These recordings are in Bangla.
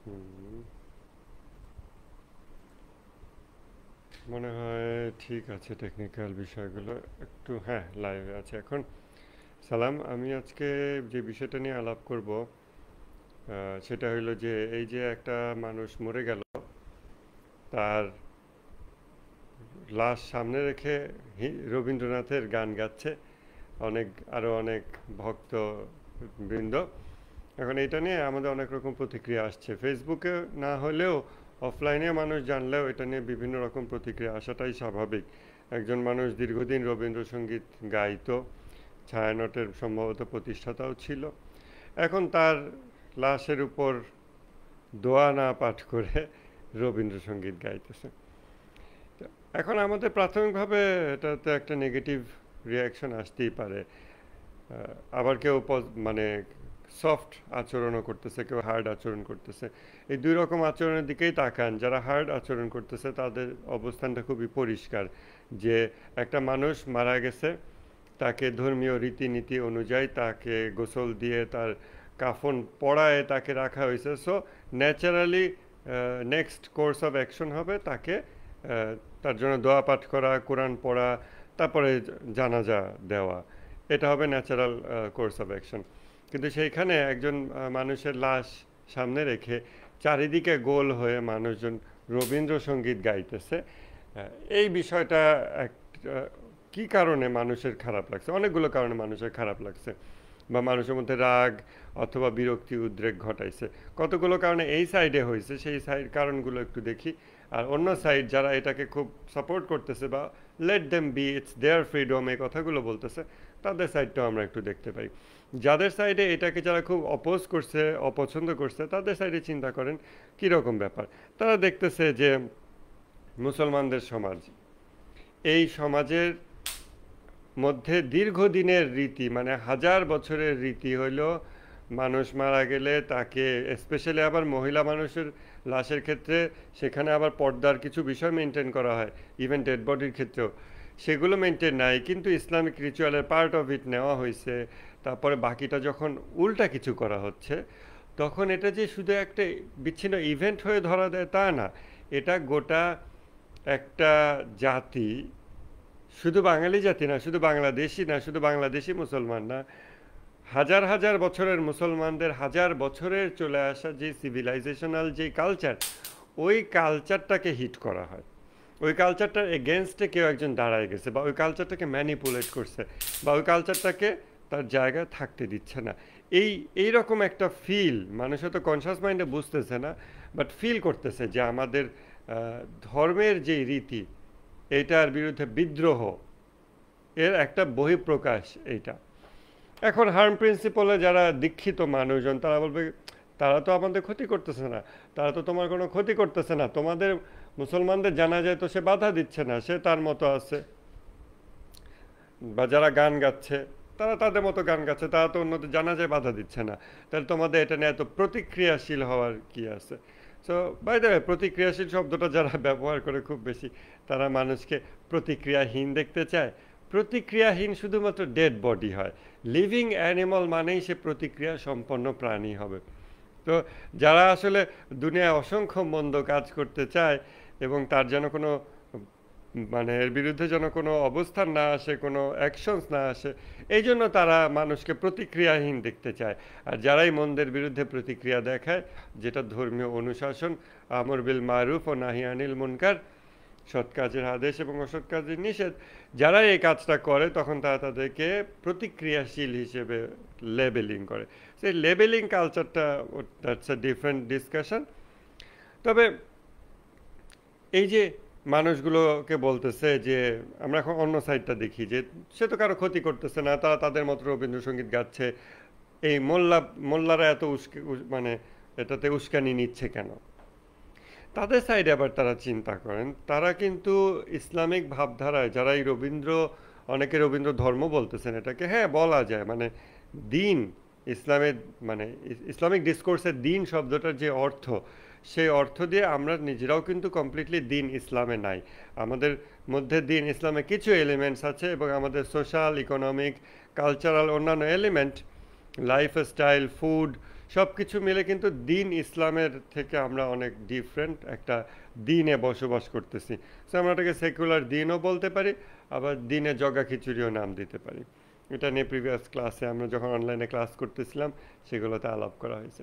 হুম, মনে হয় ঠিক আছে, টেকনিক্যাল বিষয়গুলো একটু, হ্যাঁ, লাইভে আছে এখন। সালাম, আমি আজকে যে বিষয়টা নিয়ে আলাপ করব সেটা হলো যে এই যে একটা মানুষ মরে গেল, তার লাশ সামনে রেখে রবীন্দ্রনাথের গান গাচ্ছে অনেক, আরও অনেক ভক্ত বৃন্দ। এখন এটা নিয়ে আমাদের অনেক রকম প্রতিক্রিয়া আসছে, ফেসবুকে না হলেও অফলাইনে মানুষ জানলেও এটা নিয়ে বিভিন্ন রকম প্রতিক্রিয়া আসাটাই স্বাভাবিক। একজন মানুষ দীর্ঘদিন রবীন্দ্রসঙ্গীত গাইতো, ছায়ানটের সম্ভবত প্রতিষ্ঠাতাও ছিল, এখন তার লাশের উপর দোয়া না পাঠ করে রবীন্দ্রসঙ্গীত গাইতেছে। তো এখন আমাদের প্রাথমিকভাবে এটাতে একটা নেগেটিভ রিয়াকশন আসতেই পারে। আবার কেউ মানে সফট আচরণও করতেছে, কেউ হার্ড আচরণ করতেছে। এই দুই রকম আচরণের দিকেই তাকান। যারা হার্ড আচরণ করতেছে তাদের অবস্থানটা খুবই পরিষ্কার, যে একটা মানুষ মারা গেছে, তাকে ধর্মীয় রীতিনীতি অনুযায়ী তাকে গোসল দিয়ে তার কাফন পরায় তাকে রাখা হয়েছে। So naturally next course of action হবে তাকে তার জন্য দোয়া পাঠ করা, কোরআন পড়া, তারপরে জানাজা দেওয়া। এটা হবে ন্যাচারাল কোর্স অফ অ্যাকশন। কিন্তু সেইখানে একজন মানুষের লাশ সামনে রেখে চারিদিকে গোল হয়ে মানুষজন রবীন্দ্রসঙ্গীত গাইতেছে। এই বিষয়টা এক কী কারণে মানুষের খারাপ লাগছে? অনেকগুলো কারণে মানুষের খারাপ লাগছে, বা মানুষের মধ্যে রাগ অথবা বিরক্তি উদ্রেক ঘটাইছে। কতগুলো কারণে এই সাইডে হয়েছে, সেই সাইড কারণগুলো একটু দেখি। আর অন্য সাইড যারা এটাকে খুব সাপোর্ট করতেছে বা let them be, it's their freedom, এই কথাগুলো বলতেছে, তাদের সাইডটাও আমরা একটু দেখতে পাই। যাদের সাইডে এটাকে যারা খুব অপোজ করছে, অপছন্দ করছে, তাদের সাইডে চিন্তা করেন কীরকম ব্যাপার। তারা দেখতেছে যে মুসলমানদের সমাজ, এই সমাজের মধ্যে দীর্ঘদিনের রীতি, মানে হাজার বছরের রীতি হইল মানুষ মারা গেলে তাকে, স্পেশালি আবার মহিলা মানুষের লাশের ক্ষেত্রে, সেখানে আবার পর্দার কিছু বিষয় মেনটেন করা হয়, ইভেন ডেড বডির ক্ষেত্রেও সেগুলো মেনটেন নাই, কিন্তু ইসলামিক রিচুয়ালের পার্ট অফ ইট নেওয়া হয়েছে। তারপরে বাকিটা যখন উল্টা কিছু করা হচ্ছে, তখন এটা যে শুধু একটা বিচ্ছিন্ন ইভেন্ট হয়ে ধরা দেয় তা না, এটা গোটা একটা জাতি, শুধু বাঙালি জাতি না, শুধু বাংলাদেশি না, শুধু বাংলাদেশি মুসলমান না, হাজার হাজার বছরের মুসলমানদের হাজার বছরের চলে আসা যে সিভিলাইজেশনাল যে কালচার, ওই কালচারটাকে হিট করা হয়। ওই কালচারটার এগেনস্টে কেউ একজন দাঁড়ায় গেছে, বা ওই কালচারটাকে ম্যানিপুলেট করছে, বা ওই কালচারটাকে তার জায়গায় থাকতে দিচ্ছে না। এই রকম একটা ফিল মানুষ হয়তো কনসাস মাইন্ডে বুঝতেছে না, বাট ফিল করতেছে যে আমাদের ধর্মের যে রীতি, এইটার বিরুদ্ধে বিদ্রোহ, এর একটা বহিঃপ্রকাশ এইটা। এখন হার্ম প্রিন্সিপালে যারা দীক্ষিত মানুষজন তারা বলবে, তারা তো আমাদের ক্ষতি করতেছে না, তারা তো তোমার কোনো ক্ষতি করতেছে না, তোমাদের মুসলমানদের জানা যায় তো সে বাধা দিচ্ছে না, সে তার মতো আছে। বা যারা গান গাচ্ছে, তারা তাদের মতো গান গাচ্ছে, তারা তো অন্যদের জানাজায় বাধা দিচ্ছে না, তাহলে তোমাদের এটা নিয়ে এত প্রতিক্রিয়াশীল হওয়ার কি আছে? সো বাই দ্য ওয়ে, প্রতিক্রিয়াশীল শব্দটা যারা ব্যবহার করে খুব বেশি, তারা মানুষকে প্রতিক্রিয়াহীন দেখতে চায়। প্রতিক্রিয়াহীন শুধুমাত্র ডেড বডি হয়। লিভিং অ্যানিমাল মানেই সে প্রতিক্রিয়া সম্পন্ন প্রাণী হবে। তো যারা আসলে দুনিয়ায় অসংখ্য মন্দ কাজ করতে চায় এবং তার যেন কোনো, মানে এর বিরুদ্ধে যেন কোনো অবস্থান না আসে, কোনো অ্যাকশনস না আসে, এই জন্য তারা মানুষকে প্রতিক্রিয়াহীন দেখতে চায়। আর যারাই মন্দের বিরুদ্ধে প্রতিক্রিয়া দেখায়, যেটা ধর্মীয় অনুশাসন, আমর বিল মারুফ ও নাহি আনিল মুনকার, সৎ কাজের আদেশ এবং অসৎ কাজের নিষেধ, যারা এই কাজটা করে তখন তারা তাদেরকে প্রতিক্রিয়াশীল হিসেবে লেবেলিং করে। সেই লেবেলিং কালচারটা, দ্যাটস আ ডিফারেন্ট ডিসকাশন। তবে এই যে মানুষগুলোকে বলতেছে যে, আমরা এখন অন্য সাইডটা দেখি যে সে তো কারো ক্ষতি করতেছে না, তারা তাদের মতো রবীন্দ্রসঙ্গীত গাচ্ছে, এই মোল্লারা এত মানে এটাতে উস্কানি নিচ্ছে কেন? তাদের সাইডে আবার তারা চিন্তা করেন, তারা কিন্তু ইসলামিক ভাবধারায় যারা এই রবীন্দ্র, অনেকে রবীন্দ্র ধর্ম বলতেছেন এটাকে, হ্যাঁ বলা যায়, মানে দিন, ইসলামের, মানে ইসলামিক ডিসকোর্সের দিন শব্দটার যে অর্থ, সেই অর্থ দিয়ে আমরা নিজেরাও কিন্তু কমপ্লিটলি দিন ইসলামে নাই। আমাদের মধ্যে দিন ইসলামে কিছু এলিমেন্টস আছে, এবং আমাদের সোশ্যাল, ইকোনমিক, কালচারাল অন্যান্য এলিমেন্ট, লাইফস্টাইল, ফুড, সব কিছু মিলে কিন্তু দিন ইসলামের থেকে আমরা অনেক ডিফারেন্ট একটা দিনে বসবাস করতেছি। সো আমরা ওটাকে সেকুলার দিনও বলতে পারি, আবার দিনে জগা খিচুড়িও নাম দিতে পারি। এটা নিয়ে প্রিভিয়াস ক্লাসে আমরা যখন অনলাইনে ক্লাস করতেছিলাম সেগুলোতে আলাপ করা হয়েছে।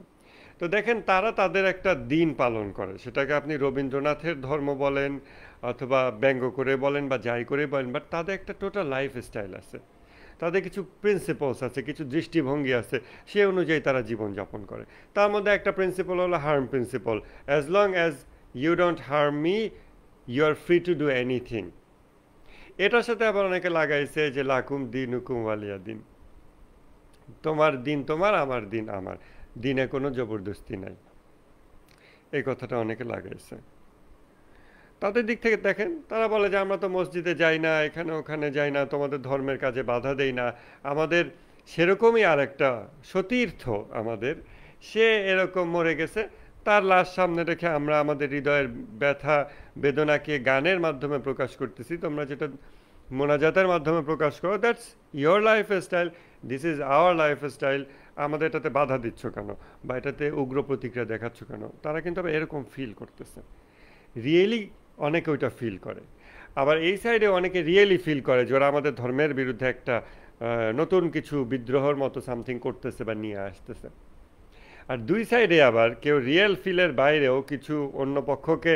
তো দেখেন তারা তাদের একটা দিন পালন করে, সেটাকে আপনি রবীন্দ্রনাথের ধর্ম বলেন অথবা ব্যঙ্গ করে বলেন বা যাই করে বলেন, বাট তাদের একটা টোটাল লাইফ স্টাইল আছে, তাদের কিছু প্রিন্সিপালস আছে, কিছু দৃষ্টিভঙ্গি আছে, সে অনুযায়ী তারা জীবনযাপন করে। তার মধ্যে একটা প্রিন্সিপাল হলো harm principle. As long as you don't harm me, you are free to do anything. এটার সাথে আবার অনেকে লাগাইছে যে লাকুম দিন হুকুম ওয়ালিয়া দিন, তোমার দিন তোমার, আমার দিন আমার, দিনে কোনো জবরদস্তি নাই। এই কথাটা অনেকে লাগাইছে। তাদের দিক থেকে দেখেন, তারা বলে যে আমরা তো মসজিদে যাই না, এখানে ওখানে যাই না, তোমাদের ধর্মের কাজে বাধা দেই না। আমাদের সেরকমই আর একটা সতীর্থ আমাদের, সে এরকম মরে গেছে, তার লাশ সামনে রেখে আমরা আমাদের হৃদয়ের ব্যথা বেদনাকে গানের মাধ্যমে প্রকাশ করতেছি। তোমরা যেটা মোনাজাতের মাধ্যমে প্রকাশ করো, that's your life style, this is our life style. আমাদের এটাতে বাধা দিচ্ছ কেন, বা এটাতে উগ্র প্রতিক্রিয়া দেখাচ্ছ কেন? তারা কিন্তু আবার এরকম ফিল করতেছে, রিয়েলি অনেকে ওইটা ফিল করে। আবার এই সাইডে অনেকে রিয়েলি ফিল করে যে ওরা আমাদের ধর্মের বিরুদ্ধে একটা নতুন কিছু বিদ্রোহর মতো সামথিং করতেছে বা নিয়ে আসতেছে। আর দুই সাইডে আবার কেউ রিয়েল ফিলের বাইরেও কিছু অন্য পক্ষকে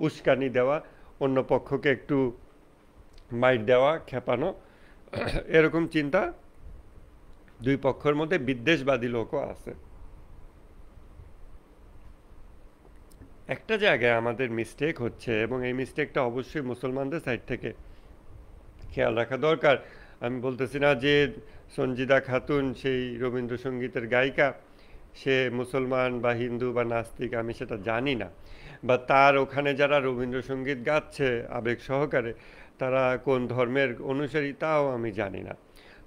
উস্কানি দেওয়া, অন্য পক্ষকে একটু মাইট দেওয়া, খেপানো, এরকম চিন্তা দুই পক্ষের মধ্যে বিদ্বেষবাদী লোকও আছে। একটা জায়গায় আমাদের মিস্টেক হচ্ছে, এবং এই মিস্টেকটা অবশ্যই মুসলমানদের সাইড থেকে খেয়াল রাখা দরকার। আমি বলতেছি না যে সঞ্জিদা খাতুন সেই রবীন্দ্রসঙ্গীতের গায়িকা সে মুসলমান বা হিন্দু বা নাস্তিক, আমি সেটা জানি না, বা তার ওখানে যারা রবীন্দ্রসঙ্গীত গাচ্ছে আবেগ সহকারে তারা কোন ধর্মের অনুসারী তাও আমি জানি না।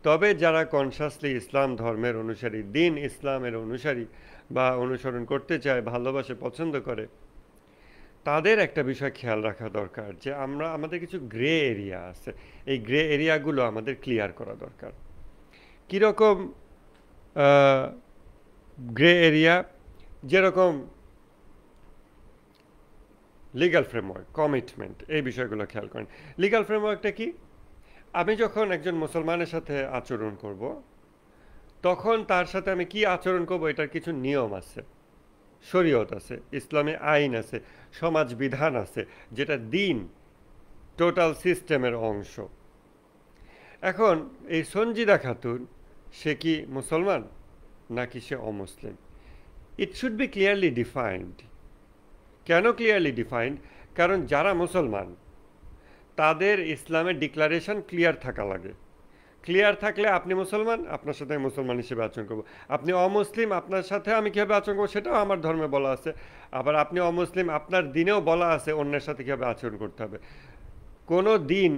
তবে যারা কনসাসলি ইসলাম ধর্মের অনুসারী, দিন ইসলামের অনুসারী বা অনুসরণ করতে চায়, ভালোবাসে, পছন্দ করে, তাদের একটা বিষয় খেয়াল রাখা দরকার যে আমাদের কিছু গ্রে এরিয়া আছে, এই গ্রে এরিয়াগুলো আমাদের ক্লিয়ার করা দরকার। কীরকম গ্রে এরিয়া? যেরকম লিগ্যাল ফ্রেমওয়ার্ক, কমিটমেন্ট, এই বিষয়গুলো খেয়াল করেন। লিগ্যাল ফ্রেমওয়ার্কটা কি? আমি যখন একজন মুসলমানের সাথে আচরণ করব, তখন তার সাথে আমি কি আচরণ করব এটার কিছু নিয়ম আছে, শরীয়ত আছে, ইসলামী আইন আছে, সমাজ বিধান আছে, যেটা দিন টোটাল সিস্টেমের অংশ। এখন এই সঞ্জিদা খাতুন, সে কি মুসলমান নাকি সে অমুসলিম? ইট শুড বি ক্লিয়ারলি ডিফাইন্ড। কেন ক্লিয়ারলি ডিফাইন্ড? কারণ যারা মুসলমান তাদের ইসলামের ডিক্লারেশন ক্লিয়ার থাকা লাগে। ক্লিয়ার থাকলে আপনি মুসলমান, আপনার সাথে আমি মুসলমান হিসেবে আচরণ করবো। আপনি অমুসলিম, আপনার সাথে আমি কীভাবে আচরণ করবো সেটাও আমার ধর্মে বলা আছে। আবার আপনি অমুসলিম, আপনার দিনেও বলা আছে অন্যের সাথে কীভাবে আচরণ করতে হবে। কোনো দিন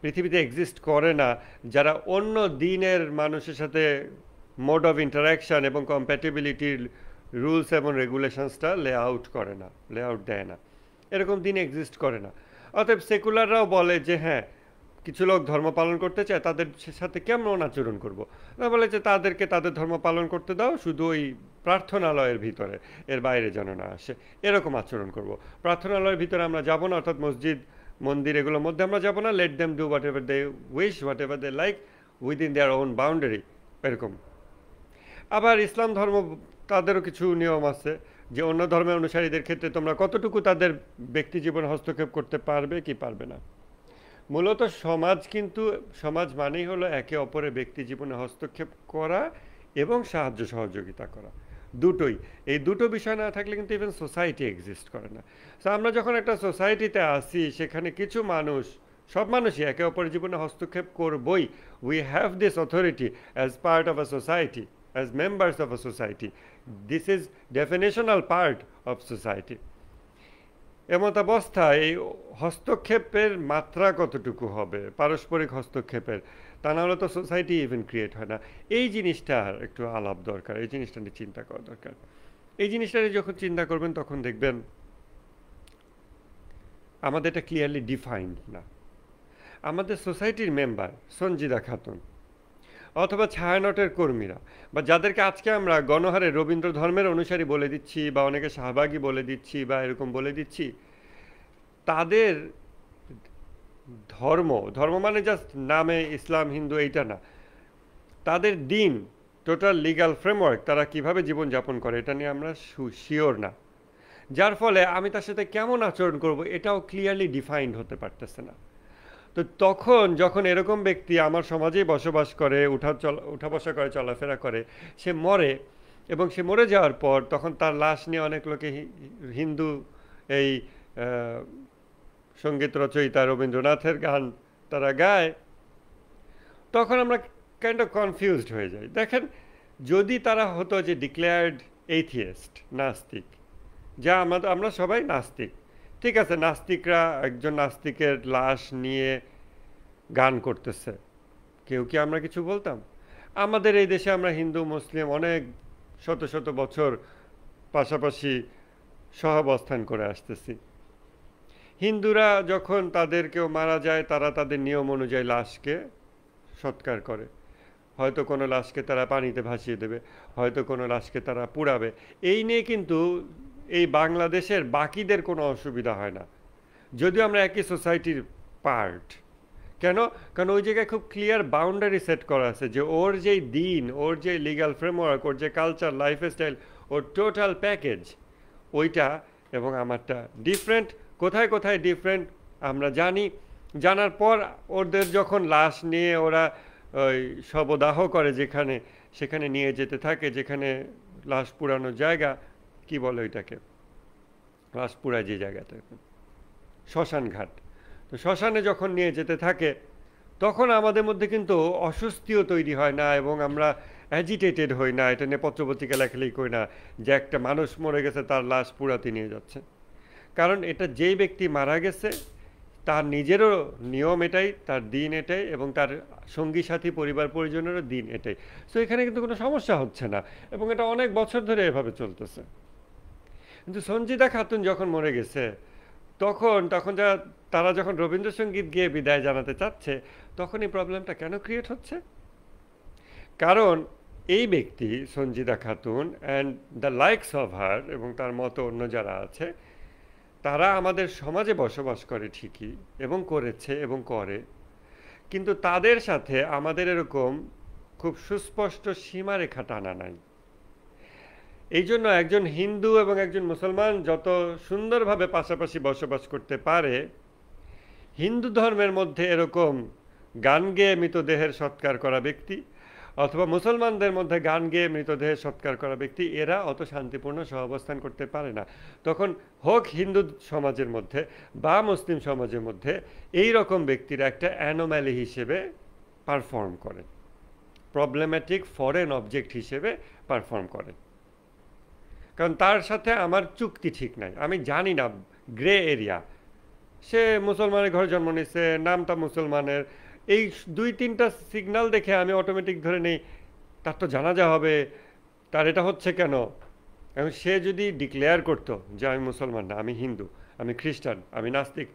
পৃথিবীতে এক্সিস্ট করে না যারা অন্য দিনের মানুষের সাথে মোড অফ ইন্টারাকশান এবং কম্প্যাটিবিলিটির রুলস এবং রেগুলেশনসটা লেআউট করে না, লেআউট দেয় না, এরকম দিন এক্সিস্ট করে না। অতএব সেকুলাররাও বলে যে হ্যাঁ, কিছু লোক ধর্ম পালন করতে চায়, তাদের সাথে কেমন আচরণ করবো? তারা বলে যে তাদেরকে তাদের ধর্ম পালন করতে দাও, শুধু ওই প্রার্থনালয়ের ভিতরে, এর বাইরে যেন না আসে, এরকম আচরণ করব। প্রার্থনালয়ের ভিতরে আমরা যাব না, অর্থাৎ মসজিদ মন্দির এগুলোর মধ্যে আমরা যাব না। Let them do whatever they wish, whatever they like, within their own boundary, এরকম। আবার ইসলাম ধর্ম, তাদেরও কিছু নিয়ম আছে যে অন্য ধর্মের অনুসারীদের ক্ষেত্রে তোমরা কতটুকু তাদের ব্যক্তি জীবনে হস্তক্ষেপ করতে পারবে কি পারবে না। মূলত সমাজ কিন্তু, সমাজ মানেই হলো একে অপরের ব্যক্তি জীবনে হস্তক্ষেপ করা এবং সাহায্য সহযোগিতা করা, দুটোই। এই দুটো বিষয় না থাকলে কিন্তু ইভেন সোসাইটি এক্সিস্ট করে না। তো আমরা যখন একটা সোসাইটিতে আসি, সেখানে কিছু মানুষ, সব মানুষই একে অপরের জীবনে হস্তক্ষেপ করবই। We have this authority as part of a society, as members of a society. This is definitional part of society. এমতাবস্থায় এই হস্তক্ষেপের মাত্রা কতটুকু হবে, পারস্পরিক হস্তক্ষেপের, তা না হলে তো সোসাইটি ইভেন ক্রিয়েট হয় না। এই জিনিসটা একটু আলাপ দরকার, এই জিনিসটা নিয়ে চিন্তা করা দরকার। এই জিনিসটা নিয়ে যখন চিন্তা করবেন তখন দেখবেন আমাদের এটা ক্লিয়ারলি ডিফাইন্ড না। আমাদের সোসাইটির মেম্বার সঞ্জিদা খাতুন, অথবা ছায়ানটের কর্মীরা বা যাদেরকে আজকে আমরা গণহারে রবীন্দ্র ধর্মের অনুসারী বলে দিচ্ছি বা অনেকে শাহবাগী বলে দিচ্ছি বা এরকম বলে দিচ্ছি, তাদের ধর্ম ধর্ম মানে জাস্ট নামে ইসলাম হিন্দু এইটা না, তাদের দিন টোটাল লিগ্যাল ফ্রেমওয়ার্ক তারা কিভাবে জীবনযাপন করে এটা নিয়ে আমরা শিওর না, যার ফলে আমি তার সাথে কেমন আচরণ করব এটাও ক্লিয়ারলি ডিফাইন্ড হতে পারতেছে না। তো তখন যখন এরকম ব্যক্তি আমার সমাজেই বসবাস করে, উঠা বসা করে, চলাফেরা করে, সে মরে এবং সে মরে যাওয়ার পর তখন তার লাশ নিয়ে অনেক লোকে হিন্দু এই সঙ্গীত রচয়িতা রবীন্দ্রনাথের গান তারা গায়, তখন আমরা কাইন্ড অফ কনফিউজড হয়ে যাই। দেখেন, যদি তারা হতো যে ডিক্লেয়ার্ড এইথিয়েস্ট, নাস্তিক, যা আমরা সবাই নাস্তিক, ঠিক আছে, নাস্তিকরা একজন নাস্তিকের লাশ নিয়ে গান করতেছে, কেউ কি আমরা কিছু বলতাম? আমাদের এই দেশে আমরা হিন্দু মুসলিম অনেক শত শত বছর পাশাপাশি সহাবস্থান করে আসতেছি। হিন্দুরা যখন তাদের কেউ মারা যায় তারা তাদের নিয়ম অনুযায়ী লাশকে সৎকার করে, হয়তো কোনো লাশকে তারা পানিতে ভাসিয়ে দেবে, হয়তো কোনো লাশকে তারা পুড়াবে। এই নিয়ে কিন্তু এই বাংলাদেশের বাকিদের কোনো অসুবিধা হয় না, যদিও আমরা একই সোসাইটির পার্ট। কেন? কারণ ওই জায়গায় খুব ক্লিয়ার বাউন্ডারি সেট করা আছে যে ওর যেই দিন, ওর যে লিগ্যাল ফ্রেমওয়ার্ক, ওর যে কালচার, লাইফস্টাইল, ওর টোটাল প্যাকেজ, ওইটা এবং আমারটা ডিফারেন্ট। কোথায় কোথায় ডিফারেন্ট আমরা জানি, জানার পর ওদের যখন লাশ নিয়ে ওরা ওই শবদাহ করে যেখানে, সেখানে নিয়ে যেতে থাকে, যেখানে লাশ পুরানোর জায়গা, কি বলে ওইটাকে, লাশ পুরায় যে জায়গাতে, শ্মশান ঘাট। তো শ্মশানে যখন নিয়ে যেতে থাকে তখন আমাদের মধ্যে কিন্তু অস্বস্তিও তৈরি হয় না এবং আমরা অ্যাজিটেটেড হই না, এটা নিয়ে পত্রপত্রিকা লেখালেখি করি না যে একটা মানুষ মরে গেছে তার লাশ পুরাতে নিয়ে যাচ্ছে। কারণ এটা যেই ব্যক্তি মারা গেছে তার নিজেরও নিয়ম এটাই, তার দিন এটাই, এবং তার সঙ্গী সাথী পরিবার পরিজনেরও দিন এটাই। সো এখানে কিন্তু কোনো সমস্যা হচ্ছে না এবং এটা অনেক বছর ধরে এভাবে চলতেছে। কিন্তু সঞ্জিদা খাতুন যখন মরে গেছে তখন তারা যখন রবীন্দ্রসঙ্গীত গিয়ে বিদায় জানাতে চাচ্ছে, তখন এই প্রবলেমটা কেন ক্রিয়েট হচ্ছে? কারণ এই ব্যক্তি Sanjida Khatun and the likes of her এবং তার মতো অন্য যারা আছে, তারা আমাদের সমাজে বসবাস করে ঠিকই এবং করেছে এবং করে, কিন্তু তাদের সাথে আমাদের এরকম খুব সুস্পষ্ট সীমারেখা টানা নাই। এই জন্য একজন হিন্দু এবং একজন মুসলমান যত সুন্দরভাবে পাশাপাশি বসবাস করতে পারে, হিন্দু ধর্মের মধ্যে এরকম গান গেয়ে মৃতদেহের সৎকার করা ব্যক্তি অথবা মুসলমানদের মধ্যে গান গেয়ে মৃতদেহের সৎকার করা ব্যক্তি, এরা অত শান্তিপূর্ণ সহাবস্থান করতে পারে না। তখন হোক হিন্দু সমাজের মধ্যে বা মুসলিম সমাজের মধ্যে এই রকম ব্যক্তিরা একটা অ্যানোম্যালি হিসেবে পারফর্ম করে, প্রবলেম্যাটিক ফরেন অবজেক্ট হিসেবে পারফর্ম করে। কারণ তার সাথে আমার চুক্তি ঠিক নাই, আমি জানি না, গ্রে এরিয়া। সে মুসলমানের ঘরে জন্ম নিচ্ছে, নামটা মুসলমানের, এই 2-3টা সিগন্যাল দেখে আমি অটোমেটিক ধরে নেই তার তো জানাজা হবে, তার এটা হচ্ছে কেন। এবং সে যদি ডিক্লেয়ার করতো যে আমি মুসলমান না, আমি হিন্দু, আমি খ্রিস্টান, আমি নাস্তিক,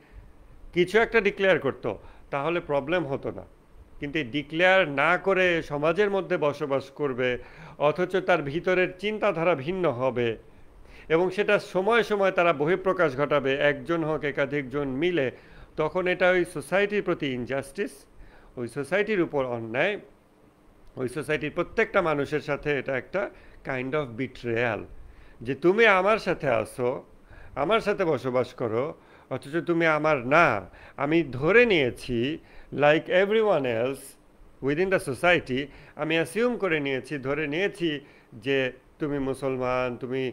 কিছু একটা ডিক্লেয়ার করতো, তাহলে প্রবলেম হতো না। কিন্তু ডিক্লেয়ার না করে সমাজের মধ্যে বসবাস করবে, অথচ তার ভিতরের চিন্তাধারা ভিন্ন হবে এবং সেটা সময় সময় তারা বহিঃপ্রকাশ ঘটাবে, একজন হোক একাধিকজন মিলে, তখন এটা ওই সোসাইটির প্রতি ইনজাস্টিস, ওই সোসাইটির উপর অন্যায়, ওই সোসাইটির প্রত্যেকটা মানুষের সাথে এটা একটা কাইন্ড অফ বিট্রেয়াল, যে তুমি আমার সাথে আসো, আমার সাথে বসবাস করো, অথচ তুমি আমার না। আমি ধরে নিয়েছি like everyone else within the society, আমি অ্যাসিউম করে নিয়েছি, ধরে নিয়েছি যে তুমি মুসলমান, তুমি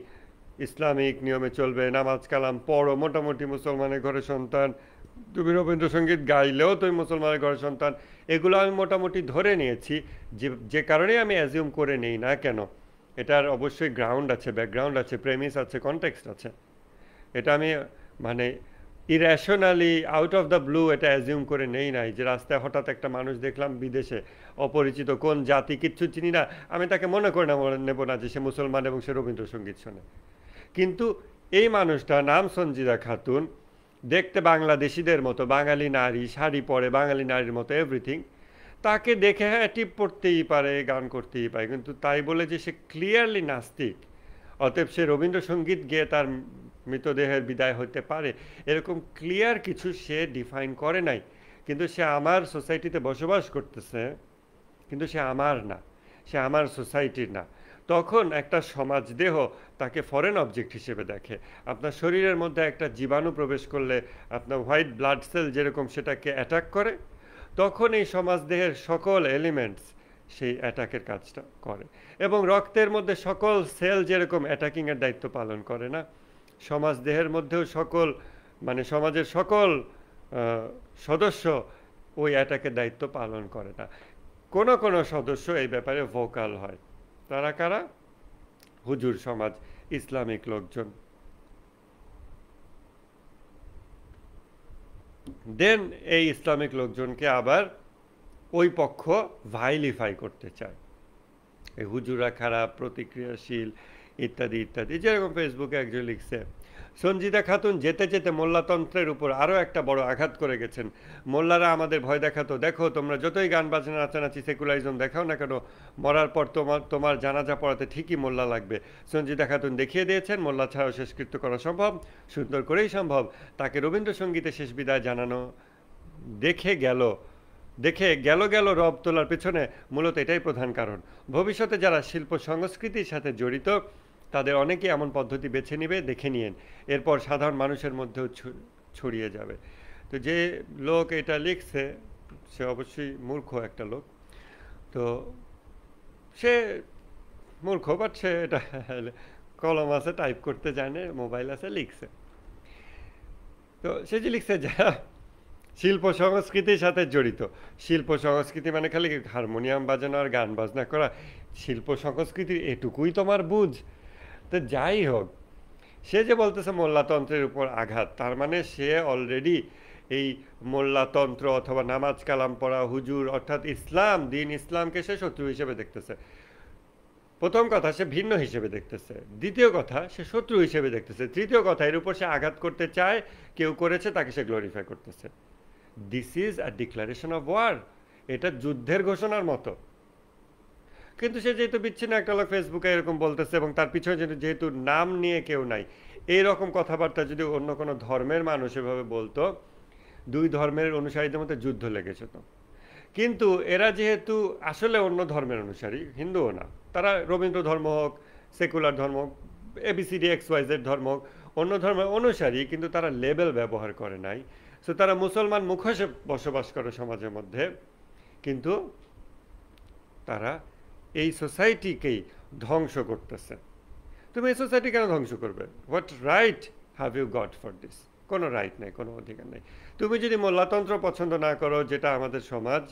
ইসলামিক নিয়মে চলবে, নামাজ কালাম পড়ো, মোটামুটি মুসলমানের ঘরের সন্তান, তুমি রবীন্দ্রসঙ্গীত গাইলেও তুমি মুসলমানের ঘরের সন্তান, এগুলো আমি মোটামুটি ধরে নিয়েছি। যে কারণে আমি অ্যাজিউম করে নেই না কেন, এটার অবশ্যই গ্রাউন্ড আছে, ব্যাকগ্রাউন্ড আছে, প্রেমিস আছে, কনটেক্সট আছে। এটা আমি মানে ইরেশনালি আউট অফ দ্য ব্লু এটা অ্যাজিউম করে নেই নাই যে রাস্তায় হঠাৎ একটা মানুষ দেখলাম বিদেশে, অপরিচিত, কোন জাতি কিচ্ছু চিনি না, আমি তাকে মনে করে নেব না যে সে মুসলমান এবং সে রবীন্দ্রসঙ্গীত শোনে। কিন্তু এই মানুষটা নাম সঞ্জিদা খাতুন, দেখতে বাংলাদেশিদের মতো, বাঙালি নারী, শাড়ি পরে বাঙালি নারীর মতো এভরিথিং, তাকে দেখে হ্যাঁ টিপ পড়তেই পারে, গান করতেই পারে, কিন্তু তাই বলে যে সে ক্লিয়ারলি নাস্তিক, অতএব সে রবীন্দ্রসঙ্গীত গেয়ে তার মৃতদেহের বিদায় হতে পারে, এরকম ক্লিয়ার কিছু সে ডিফাইন করে নাই। কিন্তু সে আমার সোসাইটিতে বসবাস করতেছে, কিন্তু সে আমার না, সে আমার সোসাইটির না। তখন একটা সমাজদেহ তাকে ফরেন অবজেক্ট হিসেবে দেখে। আপনার শরীরের মধ্যে একটা জীবাণু প্রবেশ করলে আপনার হোয়াইট ব্লাড সেল যেরকম সেটাকে অ্যাটাক করে, তখন এই সমাজদেহের সকল এলিমেন্টস সেই অ্যাটাকের কাজটা করে। এবং রক্তের মধ্যে সকল সেল যেরকম অ্যাটাকিংয়ের দায়িত্ব পালন করে না, সমাজদেহের মধ্যেও সকল মানে সমাজের সকল সদস্য ওই অ্যাটাকের দায়িত্ব পালন করে না। কোনো কোনো সদস্য এই ব্যাপারে ভোকাল হয়। তারা কারা? হুজুর সমাজ, ইসলামিক লোকজন। দেন এই ইসলামিক লোকজনকে আবার ওই পক্ষ ভাইলিফাই করতে চায়, এই হুজুরা খারাপ, প্রতিক্রিয়াশীল, ইত্যাদি ইত্যাদি। যেরকম ফেসবুকে একজন লিখছে, সঞ্জিদা খাতুন যেতে যেতে মোল্লাতন্ত্রের উপর আরও একটা বড় আঘাত করে গেছেন। মোল্লারা আমাদের ভয় দেখাতো, দেখো তোমরা যতই গান বাজনা নাচানাচি সেকুলারিজম দেখাও না কেন, মরার পর তোমার জানাজা পড়াতে ঠিকই মোল্লা লাগবে। সঞ্জিদা খাতুন দেখিয়ে দিয়েছেন মোল্লা ছাড়াও শেষকৃত্য করা সম্ভব, সুন্দর করেই সম্ভব। তাকে রবীন্দ্রসঙ্গীতে শেষ বিদায় জানানো দেখে গেল রব তোলার পেছনে মূলত এটাই প্রধান কারণ। ভবিষ্যতে যারা শিল্প সংস্কৃতির সাথে জড়িত তাদের অনেকেই এমন পদ্ধতি বেছে নেবে, দেখে নিয়েন, এরপর সাধারণ মানুষের মধ্যেও ছড়িয়ে যাবে। তো যে লোক এটা লিখছে সে অবশ্যই মূর্খ একটা লোক। তো সে মূর্খ, বাট সে এটা কলম আছে, টাইপ করতে জানে, মোবাইল আছে, লিখছে। তো সে যে লিখছে যারা শিল্প সংস্কৃতির সাথে জড়িত, শিল্প সংস্কৃতি মানে খালি হারমোনিয়াম বাজানো আর গান বাজনা করা, শিল্প সংস্কৃতির এটুকুই তোমার বুঝ। তো যাই হোক, সে যে বলতেছে মোল্লাতন্ত্রের উপর আঘাত, তার মানে সে অলরেডি এই মোল্লাতন্ত্র অথবা নামাজ কালাম পড়া, হুজুর অর্থাৎ ইসলাম, দিন ইসলামকে সে শত্রু হিসেবে দেখতেছে। প্রথম কথা, সে ভিন্ন হিসেবে দেখতেছে। দ্বিতীয় কথা, সে শত্রু হিসেবে দেখতেছে। তৃতীয় কথা, এর উপর সে আঘাত করতে চায়, কেউ করেছে, তাকে সে গ্লোরিফাই করতেছে। This is a declaration of war, এটা যুদ্ধের ঘোষণার মতো। কিন্তু সে যেহেতু বিচ্ছিন্ন একটা লোক ফেসবুকে এরকম বলতেছে, এবং তার পিছনে যেহেতু নাম নিয়ে কেউ নাই, এইরকম কথাবার্তা যদি অন্য কোনো ধর্মের মানুষ এভাবে বলতো, দুই ধর্মের অনুসারীদের মধ্যে যুদ্ধ লেগে যেত। কিন্তু এরা যেহেতু আসলে অন্য ধর্মের অনুসারী, হিন্দুও না, তারা রবীন্দ্র ধর্ম হোক, সেকুলার ধর্ম হোক, ABCD XYZ ধর্ম হোক, অন্য ধর্মের অনুসারী, কিন্তু তারা লেবেল ব্যবহার করে নাই। সো তারা মুসলমান মুখোশে বসবাস করে সমাজের মধ্যে, কিন্তু তারা এই সোসাইটিকেই ধ্বংস করতেছে। তুমি এই সোসাইটি কেন ধ্বংস করবে? What right have you got for this? কোনো রাইট নেই, কোনো অধিকার নেই। তুমি যদি মোল্লাতন্ত্র পছন্দ না করো, যেটা আমাদের সমাজ,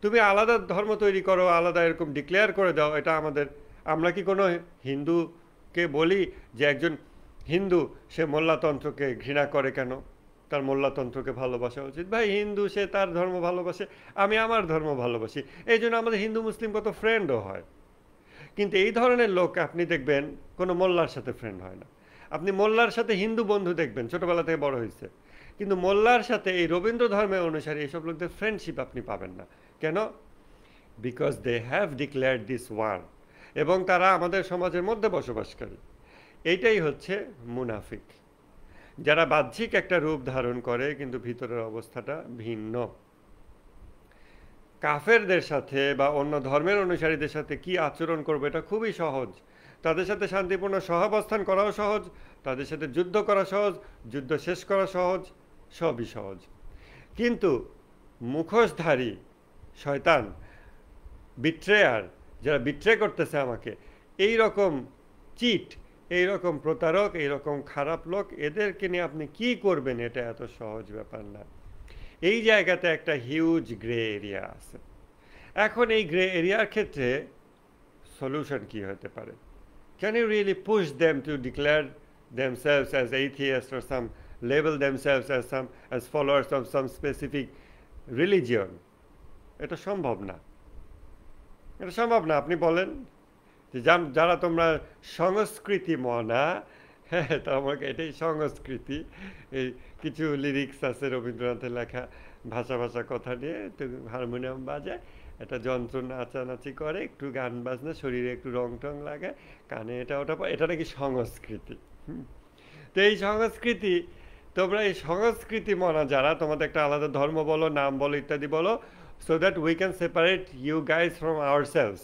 তুমি আলাদা ধর্ম তৈরি করো, আলাদা এরকম ডিক্লেয়ার করে দাও, এটা আমাদের। আমরা কি কোনো হিন্দুকে বলি যে একজন হিন্দু সে মোল্লাতন্ত্রকে ঘৃণা করে কেন, তার মোল্লাতন্ত্রকে ভালোবাসা উচিত? ভাই, হিন্দু সে তার ধর্ম ভালোবাসে, আমি আমার ধর্ম ভালোবাসি, এই জন্য আমাদের হিন্দু মুসলিম কত ফ্রেন্ডও হয়। কিন্তু এই ধরনের লোক আপনি দেখবেন কোনো মোল্লার সাথে ফ্রেন্ড হয় না। আপনি মোল্লার সাথে হিন্দু বন্ধু দেখবেন, ছোটবেলা থেকে বড় হয়েছে, কিন্তু মোল্লার সাথে এই রবীন্দ্র ধর্মের অনুসারী এইসব লোকদের ফ্রেন্ডশিপ আপনি পাবেন না। কেন? Because they have declared this war, এবং তারা আমাদের সমাজের মধ্যে বসবাসকারী। এইটাই হচ্ছে মুনাফিক, যারা বাহ্যিক একটা রূপ ধারণ করে কিন্তু ভিতরের অবস্থাটা ভিন্ন। কাফেরদের সাথে বা অন্য ধর্মের অনুসারীদের সাথে কি আচরণ করবে এটা খুবই সহজ। তাদের সাথে শান্তিপূর্ণ সহাবস্থান করাও সহজ, তাদের সাথে যুদ্ধ করা সহজ, যুদ্ধ শেষ করা সহজ, সবই সহজ। কিন্তু মুখোশধারী শয়তান, বিট্রেয়ার, যারা বিট্রে করতেছে আমাকে, এই রকম চিট, এই রকম প্রতারক, এই রকম খারাপ লোক, এদেরকে নিয়ে আপনি কি করবেন, এটা এত সহজ ব্যাপার না। এই জায়গাতে একটা হিউজ গ্রে এরিয়া আছে। এখন এই গ্রে এরিয়ার ক্ষেত্রে সলিউশন কি হতে পারে? Can you really push them to declare themselves as atheists or label themselves as followers of some specific religion? এটা সম্ভব না, এটা সম্ভব না। আপনি বলেন যে যারা তোমরা সংস্কৃতি মনা, হ্যাঁ, তো আমাকে এটাই সংস্কৃতি। এই কিছু লিরিক্স আছে রবীন্দ্রনাথের লেখা, ভাষা ভাষা কথা নিয়ে একটু হারমোনিয়াম বাজায়, একটা যন্ত্র নাচানাচি করে, একটু গান বাজনা, শরীরে একটু রং টং লাগায়, কানে এটা ওটা এটা নাকি সংস্কৃতি। হুম। তো এই সংস্কৃতি, তোমরা এই সংস্কৃতি মনা যারা, তোমাদের একটা আলাদা ধর্ম বলো, নাম বলো, ইত্যাদি বলো, so that we can separate you guys from ourselves.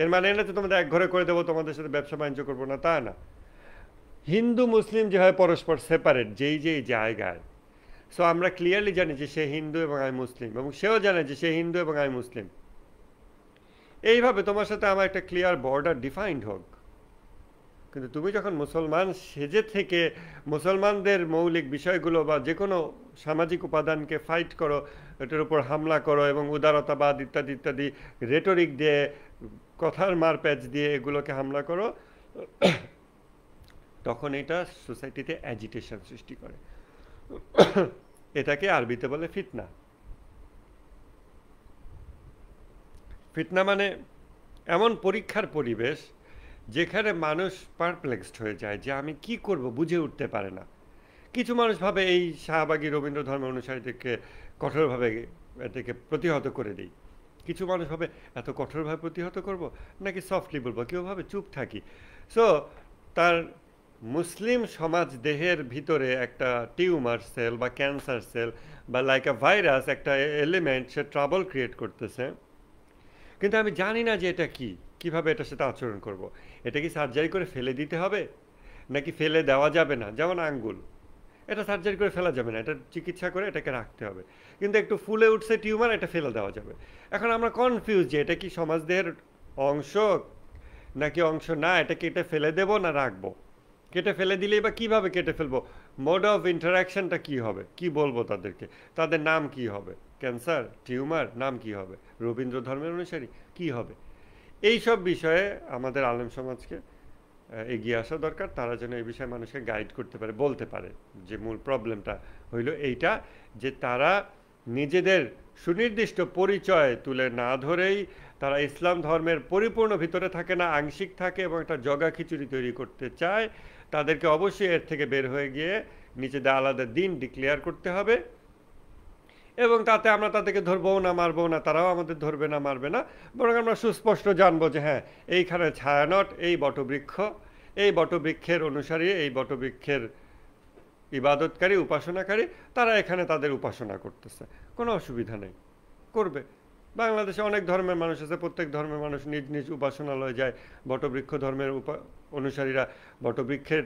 এর মানে না যে তোমাদের এক ঘরে করে দেবো, তোমাদের সাথে ব্যবসা বাণিজ্য করবো না, তা না। হিন্দু মুসলিম যেভাবে পরস্পর সেপারেট যেই যেই জায়গায়, সো আমরা ক্লিয়ারলি জানি যে সে হিন্দু এবং আমি মুসলিম, এবং সেও জানে যে সে হিন্দু এবং আমি মুসলিম। এইভাবে তোমার সাথে আমার একটা ক্লিয়ার বর্ডার ডিফাইন্ড হোক। কিন্তু তুমি যখন মুসলমান সেজে থেকে মুসলমানদের মৌলিক বিষয়গুলো বা যে কোনো সামাজিক উপাদানকে ফাইট করো, এটার উপর হামলা করো এবং উদারতাবাদ ইত্যাদি ইত্যাদি রেটরিক দিয়ে, কথার মারপ্যাচ দিয়ে এগুলোকে হামলা করো, তখন এটা সোসাইটিতে অ্যাজিটেশন সৃষ্টি করে। এটাকে আরবিতে বলে ফিতনা। ফিতনা মানে এমন পরীক্ষার পরিবেশ যেখানে মানুষ পারপ্লেক্সড হয়ে যায় যে আমি কি করব বুঝে উঠতে পারে না। কিছু মানুষ ভাবে এই শাহবাগী রবীন্দ্র ধর্ম অনুসারীদেরকে কঠোরভাবে এটাকে প্রতিহত করে দিই। কিছু মানুষ ভাবে এত কঠোরভাবে প্রতিহত করব নাকি সফটলি বলবো, কেউ ভাবে চুপ থাকি। সো তার মুসলিম সমাজ দেহের ভিতরে একটা টিউমার সেল বা ক্যান্সার সেল বা লাইক আ ভাইরাস, একটা এলিমেন্ট, সে ট্রাবল ক্রিয়েট করতেছে। কিন্তু আমি জানি না যে এটা কি, কিভাবে এটার সাথে আচরণ করব। এটা কি সার্জারি করে ফেলে দিতে হবে নাকি ফেলে দেওয়া যাবে না? যেমন আঙ্গুল, এটা সার্জারি করে ফেলা যাবে না, এটা চিকিৎসা করে এটাকে রাখতে হবে। কিন্তু একটু ফুলে উঠছে টিউমার, এটা ফেলে দেওয়া যাবে। এখন আমরা কনফিউজ যে এটা কি সমাজদেহের অংশ নাকি অংশ না, এটা কেটে ফেলে দেব না রাখবো। কেটে ফেলে দিলেই বা কীভাবে কেটে ফেলবো, মোড অফ ইন্টারাকশনটা কী হবে, কি বলবো তাদেরকে, তাদের নাম কি হবে, ক্যান্সার, টিউমার, নাম কি হবে, রবীন্দ্র ধর্মের অনুসারী কি হবে। এই সব বিষয়ে আমাদের আলেম সমাজকে এগিয়ে আসা দরকার। তারা যেন এই বিষয়ে মানুষকে গাইড করতে পারে, বলতে পারে যে মূল প্রবলেমটা হইল এইটা, যে তারা নিজেদের সুনির্দিষ্ট পরিচয় তুলে না ধরেই তারা ইসলাম ধর্মের পরিপূর্ণ ভিতরে থাকে না, আংশিক থাকে এবং একটা জগা খিচুড়ি তৈরি করতে চায়। তাদেরকে অবশ্যই এর থেকে বের হয়ে গিয়ে নিজেদের আলাদা দিন ডিক্লেয়ার করতে হবে, এবং তাতে আমরা তাদেরকে ধরবো না, মারবো না, তারাও আমাদের ধরবে না, মারবে না, বরং আমরা সুস্পষ্ট জানবো যে হ্যাঁ এইখানে ছায়ানট, এই বটবৃক্ষ, এই বটবৃক্ষের অনুসারী, এই বটবৃক্ষের ইবাদতকারী, উপাসনাকারী, তারা এখানে তাদের উপাসনা করতেছে, কোনো অসুবিধা নেই, করবে। বাংলাদেশে অনেক ধর্মের মানুষ আছে, প্রত্যেক ধর্মের মানুষ নিজ নিজ উপাসনালয়ে যায়, বটবৃক্ষ ধর্মের অনুসারীরা বটবৃক্ষের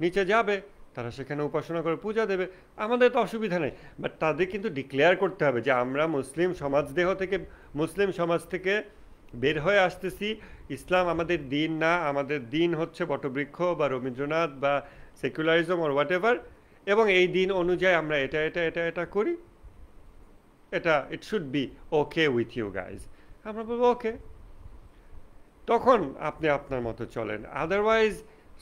নিচে যাবে, তারা সেখানে উপাসনা করে পূজা দেবে, আমাদের তো অসুবিধা নেই। বাট তাদের কিন্তু ডিক্লেয়ার করতে হবে যে আমরা মুসলিম সমাজদেহ থেকে, মুসলিম সমাজ থেকে বের হয়ে আসতেছি, ইসলাম আমাদের দিন না, আমাদের দিন হচ্ছে বটবৃক্ষ বা রবীন্দ্রনাথ বা সেকুলারিজম অর হোয়াট এভার, এবং এই দিন অনুযায়ী আমরা এটা এটা এটা এটা করি, এটা it should be okay with you guys. আমরা বলবো ওকে, তখন আপনি আপনার মতো চলেন। আদারওয়াইজ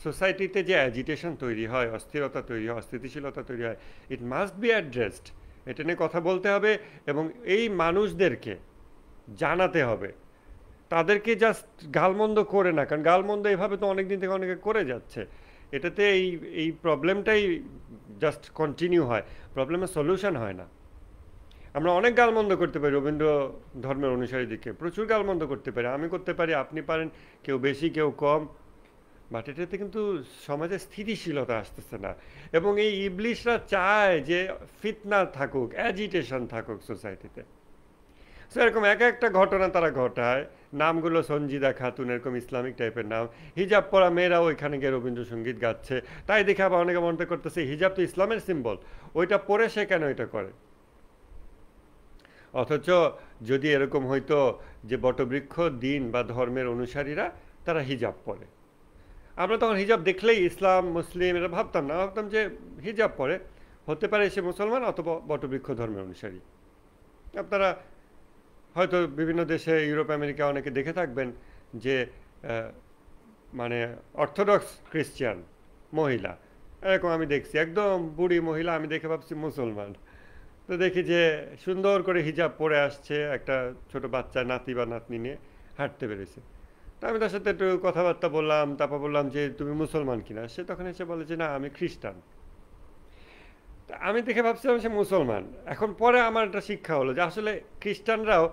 সোসাইটিতে যে অ্যাজিটেশন তৈরি হয়, অস্থিরতা তৈরি হয়, অস্থিতিশীলতা তৈরি হয়, ইট মাস্ট বি অ্যাড্রেসড। এটা নিয়ে কথা বলতে হবে এবং এই মানুষদেরকে জানাতে হবে। তাদেরকে জাস্ট গালমন্দ করে না, কারণ গালমন্দ এভাবে তো অনেক দিন থেকে অনেকে করে যাচ্ছে, এটাতে এই এই প্রবলেমটাই জাস্ট কন্টিনিউ হয়, প্রবলেমের সলিউশন হয় না। আমরা অনেক গালমন্দ করতে পারি রবীন্দ্র ধর্মের অনুসারীদেরকে, প্রচুর গালমন্দ করতে পারি, আমি করতে পারি, আপনি পারেন, কেউ বেশি কেউ কম, বাট এটাতে কিন্তু সমাজে স্থিতিশীলতা আসতেছে না। এবং এই ইবলিশরা চায় যে ফিতনা থাকুক, অ্যাজিটেশন থাকুক সোসাইটিতে। সো এরকম এক একটা ঘটনা তারা ঘটায়, নামগুলো সঞ্জিদা খাতুন, এরকম ইসলামিক টাইপের নাম, হিজাব পরা মেয়েরাও ওইখানে গিয়ে রবীন্দ্রসঙ্গীত গাচ্ছে, তাই দেখে আবার অনেকে মনে করতেছে হিজাব তো ইসলামের সিম্বল, ওইটা পরে সে কেন এটা করে। অথচ যদি এরকম হইতো যে বটবৃক্ষ দিন বা ধর্মের অনুসারীরা তারা হিজাব পরে, আমরা তখন হিজাব দেখলেই ইসলাম মুসলিম এটা ভাবতাম না, ভাবতাম যে হিজাব পরে, হতে পারে সে মুসলমান অথবা বটবৃক্ষ ধর্মের অনুসারী। আপনারা হয়তো বিভিন্ন দেশে, ইউরোপ আমেরিকা অনেকে দেখে থাকবেন যে মানে অর্থোডক্স খ্রিস্টান মহিলা, এরকম আমি দেখছি, একদম বুড়ি মহিলা, আমি দেখে ভাবছি মুসলমান। তো দেখি যে সুন্দর করে হিজাব পরে আসছে, একটা ছোট বাচ্চা নাতি বা নাতনি নিয়ে হাঁটতে পেরেছে। তো আমি তার সাথে একটু কথাবার্তা বললাম, তারপর বললাম যে তুমি মুসলমান কিনা, সে তখন এসে বলে যে না আমি খ্রিস্টান। আমি দেখে ভাবছিলাম সে মুসলমান। এখন পরে আমার একটা শিক্ষা হলো যে আসলে খ্রিস্টানরাও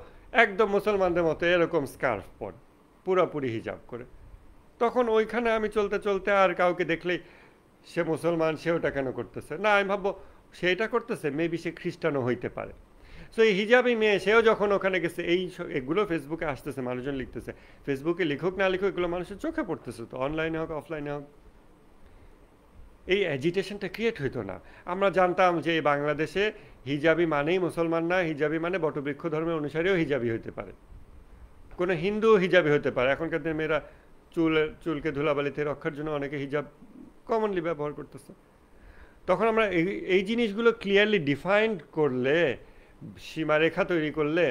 একদম মুসলমানদের মতো এরকম স্কার্ফ পরে, পুরোপুরি হিজাব করে। তখন ওইখানে আমি চলতে চলতে আর কাউকে দেখলেই সে মুসলমান, সে ওটা কেন করতেছে না, আমি ভাববো সেটা করতেছে মেবি সে খ্রিস্টানও হইতে পারে। সো এই হিজাবি মেয়ে সেও যখন ওখানে গেছে, এগুলো ফেসবুকে আসতেছে, মানুষজন লিখতেছে, ফেসবুকে লিখুক না লিখুক এগুলো মানুষের চোখে পড়তেছে, তো অনলাইনে হোক অফলাইনে হোক। এই অ্যাজিটেশনটা ক্রিয়েট হইতো না। আমরা জানতাম যে এই বাংলাদেশে হিজাবি মানেই মুসলমান না, হিজাবি মানে বটবৃক্ষ ধর্মের অনুসারীও হিজাবি হইতে পারে, কোনো হিন্দুও হিজাবি হতে পারে। এখনকার দিনে মেয়েরা চুলকে ধুলাবালিতে রক্ষার জন্য অনেকে হিজাব কমনলি ব্যবহার করতেছে। তখন আমরা এই জিনিসগুলো ক্লিয়ারলি ডিফাইন্ড করলে, সীমারেখা তৈরি করলে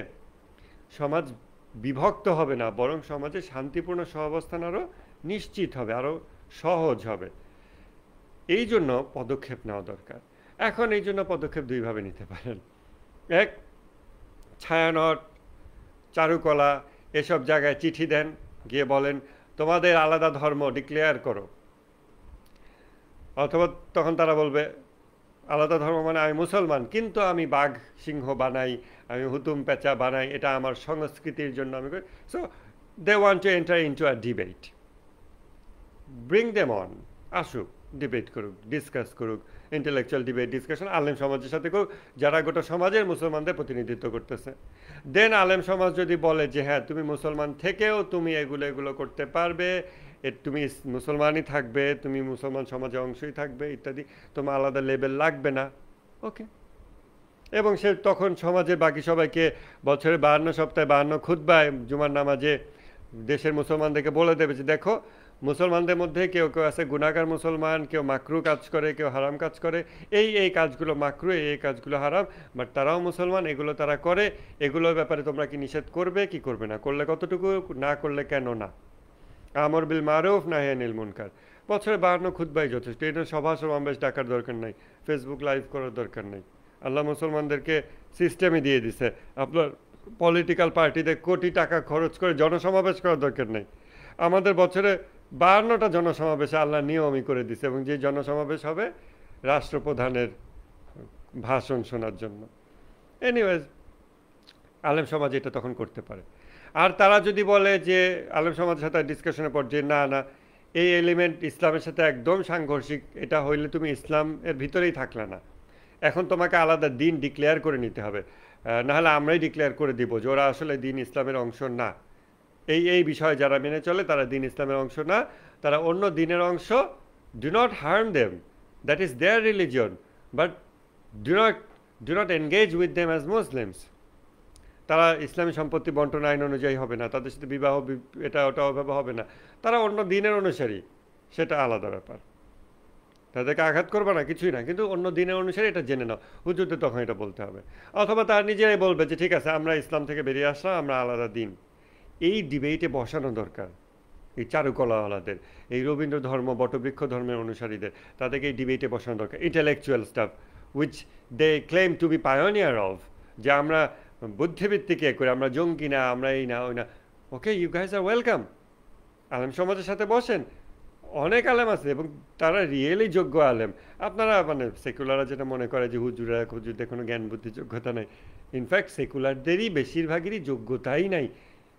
সমাজ বিভক্ত হবে না, বরং সমাজে শান্তিপূর্ণ সহাবস্থান আরও নিশ্চিত হবে, আরও সহজ হবে। এই জন্য পদক্ষেপ নেওয়া দরকার। এখন এই জন্য পদক্ষেপ দুইভাবে নিতে পারেন। এক, ছায়ানট, চারুকলা এসব জায়গায় চিঠি দেন, গিয়ে বলেন তোমাদের আলাদা ধর্ম ডিক্লেয়ার করো। অথবা তখন তারা বলবে আলাদা ধর্ম মানে আমি মুসলমান, কিন্তু আমি বাঘ সিংহ বানাই, আমি হুতুম পেঁচা বানাই, এটা আমার সংস্কৃতির জন্য আমি করি। So they want to enter into a debate. Bring them on, আসুক, ডিবেট করুক, ডিসকাস করুক, ইন্টেলেকচুয়াল ডিবেট ডিসকাশন আলেম সমাজের সাথে করুক, যারা গোটা সমাজের মুসলমানদের প্রতিনিধিত্ব করতেছে। দেন আলেম সমাজ যদি বলে যে হ্যাঁ তুমি মুসলমান থেকেও তুমি এগুলো করতে পারবে, তুমি মুসলমানই থাকবে, তুমি মুসলমান সমাজের অংশই থাকবে ইত্যাদি, তোমার আলাদা লেবেল লাগবে না, ওকে। এবং সে তখন সমাজের বাকি সবাইকে বছরে 52 সপ্তাহে 52 খুতবায় জুমার নামাজে দেশের মুসলমানদেরকে বলে দেবে যে দেখো মুসলমানদের মধ্যে কেউ কেউ আছে গুনাহগার মুসলমান, কেউ মাকরু কাজ করে, কেউ হারাম কাজ করে, এই কাজগুলো মাকরু, এই কাজগুলো হারাম, বাট তারাও মুসলমান, এগুলো তারা করে, এগুলোর ব্যাপারে তোমরা কি নিষেধ করবে কি করবে না, করলে কতটুকু, না করলে কেন না। আমর বিল মারুফ নাহি আনিল মুনকার, বছরে 52 খুতবাই যথেষ্ট। এটা সভা সমাবেশ ডাকার দরকার নাই, ফেসবুক লাইভ করার দরকার নেই। আল্লাহ মুসলমানদেরকে সিস্টেমে দিয়ে দিছে, আপনার পলিটিক্যাল পার্টিতে কোটি টাকা খরচ করে জনসমাবেশ করার দরকার নেই। আমাদের বছরে 52টা জনসমাবেশে আল্লাহ নিয়মই করে দিছে, এবং যে জনসমাবেশ হবে রাষ্ট্রপ্রধানের ভাষণ শোনার জন্য। এনিওয়েজ আলেম সমাজ এটা তখন করতে পারে। আর তারা যদি বলে যে আলেম সমাজের সাথে ডিসকাশনের পর যে না না এই এলিমেন্ট ইসলামের সাথে একদম সাংঘর্ষিক, এটা হইলে তুমি ইসলামের ভিতরেই থাকলে না, এখন তোমাকে আলাদা দিন ডিক্লেয়ার করে নিতে হবে, নাহলে আমরাই ডিক্লেয়ার করে দিব যে ওরা আসলে দিন ইসলামের অংশ না। এই বিষয়ে যারা মেনে চলে তারা দিন ইসলামের অংশ না, তারা অন্য দিনের অংশ। Do not harm them, that is their religion, but do not engage with them as Muslims. তারা ইসলামী সম্পত্তি বন্টন আইন অনুযায়ী হবে না, তাদের সাথে বিবাহ এটা ওটা ওভাবে হবে না, তারা অন্য দিনের অনুসারী, সেটা আলাদা ব্যাপার। তাদেরকে আঘাত করবে না, কিছুই না, কিন্তু অন্য দিনের অনুসারে এটা জেনে নাও, হুজুরদের তখন এটা বলতে হবে। অথবা তার নিজেরাই বলবে যে ঠিক আছে আমরা ইসলাম থেকে বেরিয়ে আসলাম, আমরা আলাদা দিন। এই ডিবেটে বসানো দরকার এই চারুকলাওয়ালাদের, এই রবীন্দ্র ধর্ম বটবৃক্ষ ধর্মের অনুসারীদের, তাদেরকে এই ডিবেটে বসানো দরকার। Intellectual stuff which they claim to be pioneer of, যে আমরা বুদ্ধিভিত্তিক করে, আমরা জঙ্গি না, আমরা এই না ওই না, ওকে, ইউ গাইজ আর ওয়েলকাম। আলেম সমাজের সাথে বসেন, অনেক আলেম আছে এবং তারা রিয়েলি যোগ্য আলেম। আপনারা মানে সেকুলাররা যেটা মনে করে যে হুজুরদের কোনো জ্ঞান বুদ্ধি যোগ্যতা নাই, ইনফ্যাক্ট সেকুলারদেরই বেশিরভাগেরই যোগ্যতাই নাই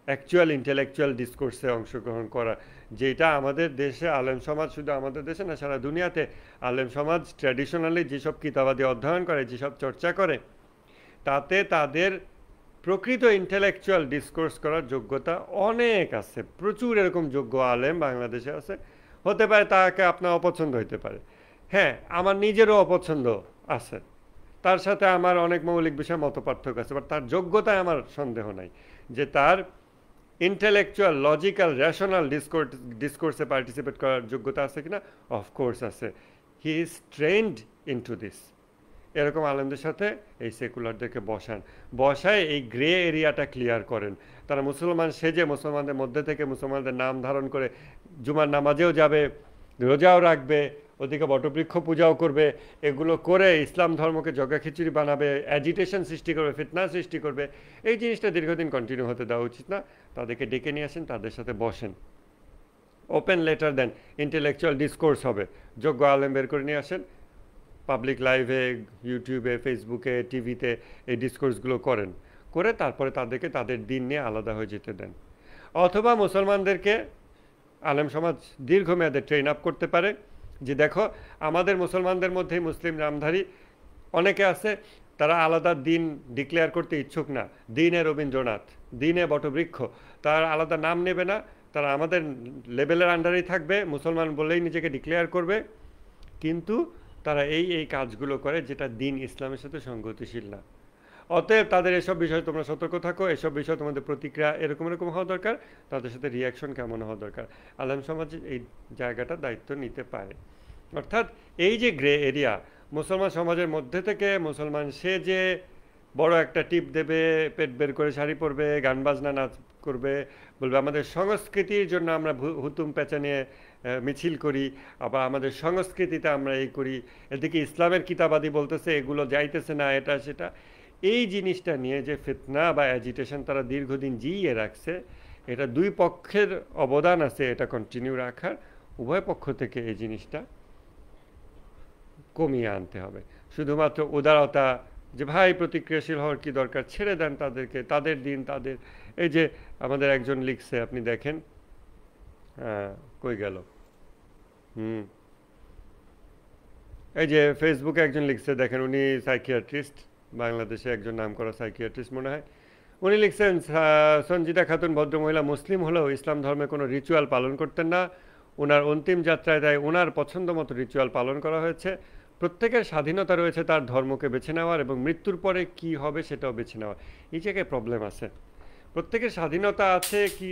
অ্যাকচুয়াল ইন্টেলেকচুয়াল ডিসকোর্সে অংশগ্রহণ করা, যেটা আমাদের দেশে আলেম সমাজ, শুধু আমাদের দেশে না সারা দুনিয়াতে আলেম সমাজ ট্র্যাডিশনালি যেসব কিতাবাদি অধ্যয়ন করে, যেসব চর্চা করে, তাতে তাদের প্রকৃত ইন্টেলেকচুয়াল ডিসকোর্স করার যোগ্যতা অনেক আছে। প্রচুর এরকম যোগ্য আলেম বাংলাদেশে আছে। হতে পারে তাকে আপনার অপছন্দ হইতে পারে, হ্যাঁ আমার নিজেরও অপছন্দ আছে, তার সাথে আমার অনেক মৌলিক বিষয়ে মত পার্থক্য আছে, বাট তার যোগ্যতায় আমার সন্দেহ নাই যে তার ইন্টেলেকচুয়াল লজিক্যাল রেশনাল ডিসকোর্সে পার্টিসিপেট করার যোগ্যতা আছে কিনা, অফকোর্স আছে। He is trend into this. এরকম আলেমদের সাথে এই সেকুলারদেরকে বসায় এই গ্রে এরিয়াটা ক্লিয়ার করেন। তারা মুসলমান সেজে মুসলমানদের মধ্যে থেকে মুসলমানদের নাম ধারণ করে জুমার নামাজেও যাবে, রোজাও রাখবে, ওদিকে বটবৃক্ষ পূজাও করবে, এগুলো করে ইসলাম ধর্মকে জগা খিচুড়ি বানাবে, অ্যাজিটেশন সৃষ্টি করবে, ফিতনা সৃষ্টি করবে। এই জিনিসটা দীর্ঘদিন কন্টিনিউ হতে দেওয়া উচিত না। তাদেরকে ডেকে নিয়ে আসেন, তাদের সাথে বসেন, ওপেন লেটার দেন, ইন্টেলেকচুয়াল ডিসকোর্স হবে, যোগ্য আলেম বের করে নিয়ে আসেন, পাবলিক লাইভে, ইউটিউবে, ফেসবুকে, টিভিতে এই ডিসকোর্সগুলো করেন, করে তারপরে তাদেরকে তাদের দিন নিয়ে আলাদা হয়ে যেতে দেন। অথবা মুসলমানদেরকে আলেম সমাজ দীর্ঘমেয়াদে ট্রেন আপ করতে পারে যে দেখো আমাদের মুসলমানদের মধ্যেই মুসলিম নামধারী অনেকে আছে, তারা আলাদা দিন ডিক্লেয়ার করতে ইচ্ছুক না, দিনে রবীন্দ্রনাথ, দিনে বটবৃক্ষ, তারা আলাদা নাম নেবে না, তারা আমাদের লেভেলের আন্ডারেই থাকবে, মুসলমান বলেই নিজেকে ডিক্লেয়ার করবে, কিন্তু তারা এই কাজগুলো করে যেটা দিন ইসলামের সাথে সঙ্গতিশীল না। অতএব তাদের এসব বিষয়ে তোমরা সতর্ক থাকো, এসব বিষয়ে তোমাদের প্রতিক্রিয়া এরকম এরকম হওয়া দরকার, তাদের সাথে রিয়াকশন কেমন হওয়া দরকার। আলেম সমাজ এই জায়গাটা দায়িত্ব নিতে পারে। অর্থাৎ এই যে গ্রে এরিয়া, মুসলমান সমাজের মধ্যে থেকে মুসলমান সে যে বড় একটা টিপ দেবে, পেট বের করে শাড়ি পরবে, গান বাজনা নাচ করবে, বলবে আমাদের সংস্কৃতির জন্য আমরা হুতুম পেঁচা নিয়ে মিছিল করি, আবার আমাদের সংস্কৃতিতে আমরা এই করি, এদিকে ইসলামের কিতাবাদি বলতেছে এগুলো যাইতেছে না, এটা সেটা, এই জিনিসটা নিয়ে যে ফিতনা বা অ্যাজিটেশন তারা দীর্ঘদিন জিইয়ে রাখছে, এটা দুই পক্ষের অবদান আছে এটা কন্টিনিউ রাখার। উভয় পক্ষ থেকে এই জিনিসটা কমিয়ে আনতে হবে। শুধুমাত্র উদারতা যে ভাই প্রতিক্রিয়াশীল হওয়ার কি দরকার, ছেড়ে দেন তাদেরকে, তাদের দিন তাদের। এই যে আমাদের একজন লিখছে, আপনি দেখেন, কই গেল, এই যে ফেসবুকে একজন লিখছে, দেখেন উনি সাইকিয়াট্রিস্ট, বাংলাদেশে একজন নামকরা সাইকিয়াট্রিস্ট মনে হয়, উনি লিখছেন সঞ্জিদা খাতুন ভদ্রমহিলা মুসলিম হলেও ইসলাম ধর্মে কোনো রিচুয়াল পালন করতেন না, ওনার অন্তিম যাত্রায় তাই ওনার পছন্দ মতো রিচুয়াল পালন করা হয়েছে। প্রত্যেকের স্বাধীনতা রয়েছে তার ধর্মকে বেছে নেওয়ার এবং মৃত্যুর পরে কি হবে সেটাও বেছে নেওয়ার। এই জায়গায় প্রবলেম আছে। প্রত্যেকের স্বাধীনতা আছে কি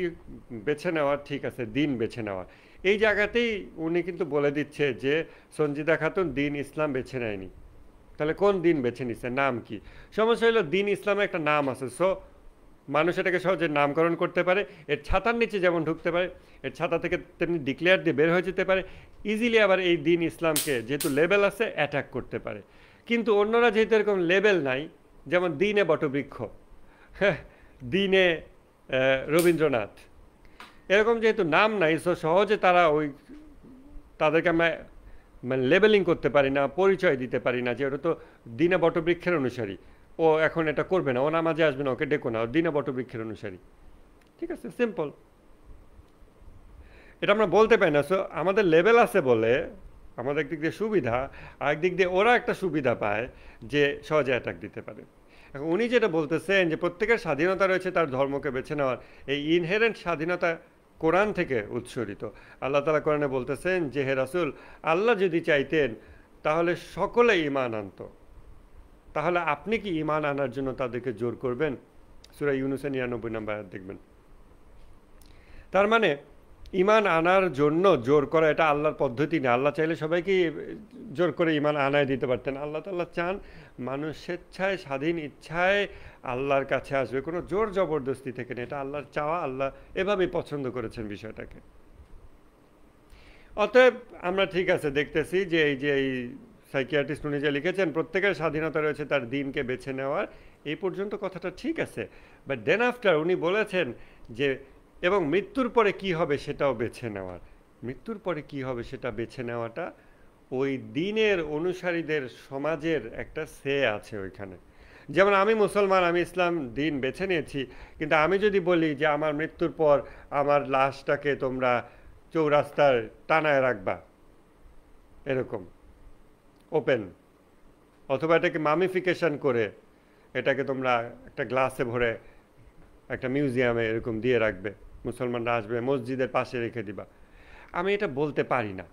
বেছে নেওয়ার, ঠিক আছে, দিন বেছে নেওয়ার। এই জায়গাতেই উনি কিন্তু বলে দিচ্ছে যে সঞ্জিদা খাতুন দিন ইসলাম বেছে নেয়নি। তাহলে কোন দিন বেছে নিচ্ছে, নাম কি? সমস্যা হলো দিন ইসলামের একটা নাম আছে, সো মানুষ এটাকে সহজে নামকরণ করতে পারে, এর ছাতার নিচে যেমন ঢুকতে পারে, এর ছাতা থেকে তেমনি ডিক্লেয়ার দিয়ে বের হয়ে যেতে পারে ইজিলি। আবার এই দিন ইসলামকে যেহেতু লেবেল আছে অ্যাটাক করতে পারে। কিন্তু অন্যরা যেহেতু এরকম লেবেল নাই, যেমন দিনে বটবৃক্ষ, হ্যাঁ, দিনে রবীন্দ্রনাথ, এরকম যেহেতু নাম নাই, সো সহজে তারা তাদেরকে আমরা মানে লেবেলিং করতে পারি না, পরিচয় দিতে পারি না যে ওটা তো দিনে বটবৃক্ষের অনুসারী, ও এখন এটা করবে না, ও নামাজে আসবে না, ওকে ডেকো না, ও দিনে বটবৃক্ষের অনুসারী। ঠিক আছে, সিম্পল, এটা আমরা বলতে পারি না। সো আমাদের লেভেল আছে বলে আমাদের একদিক দিয়ে সুবিধা, আরেক দিক দিয়ে ওরা একটা সুবিধা পায় যে সহজে অ্যাটাক দিতে পারে। এখন উনি যেটা বলতেছেন যে প্রত্যেকের স্বাধীনতা রয়েছে তার ধর্মকে বেছে নেওয়ার, এই ইনহেরেন্ট স্বাধীনতা কোরআন থেকে উৎসরিত। আল্লাহ তাআলা কোরআনে বলতেছেন যে হে রাসূল, আল্লাহ যদি চাইতেন তাহলে সকলে ঈমান আনত, তাহলে আপনি কি ঈমান আনার জন্য তাদেরকে জোর করবেন? সূরা ইউনূসের ৯৯ নম্বর আয়াত দেখবেন। তার মানে ঈমান আনার জন্য জোর করা এটা আল্লাহর পদ্ধতি না। আল্লাহ চাইলে সবাইকে জোর করে ঈমান আনায় দিতে পারতেন। আল্লাহ তাআলা চান মানুষ স্বেচ্ছায় স্বাধীন ইচ্ছায় আল্লাহর কাছে আসবে, কোনো জোর জবরদস্তি থেকে না। এটা আল্লাহর চাওয়া, আল্লাহ এভাবেই পছন্দ করেছেন বিষয়টাকে। অতএব আমরা ঠিক আছে দেখতেছি যে এই সাইকিয়াট্রিস্ট উনি যে লিখেছেন প্রত্যেকের স্বাধীনতা রয়েছে তার দিনকে বেছে নেওয়ার, এই পর্যন্ত কথাটা ঠিক আছে। বাট দেন আফটার উনি বলেছেন যে এবং মৃত্যুর পরে কি হবে সেটাও বেছে নেওয়ার। মৃত্যুর পরে কি হবে সেটা বেছে নেওয়াটা ওই দিনের অনুসারীদের সমাজের একটা সে আছে ওইখানে। যেমন আমি মুসলমান, আমি ইসলাম দিন বেছে নিয়েছি, কিন্তু আমি যদি বলি যে আমার মৃত্যুর পর আমার লাশটাকে তোমরা চৌরাস্তায় টানায় রাখবা, এরকম ওপেন, অথবা এটাকে মামিফিকেশন করে এটাকে তোমরা একটা গ্লাসে ভরে একটা মিউজিয়ামে এরকম দিয়ে রাখবে, মুসলমানরা আসবে, মসজিদের পাশে রেখে দিবা, আমি এটা বলতে পারি না।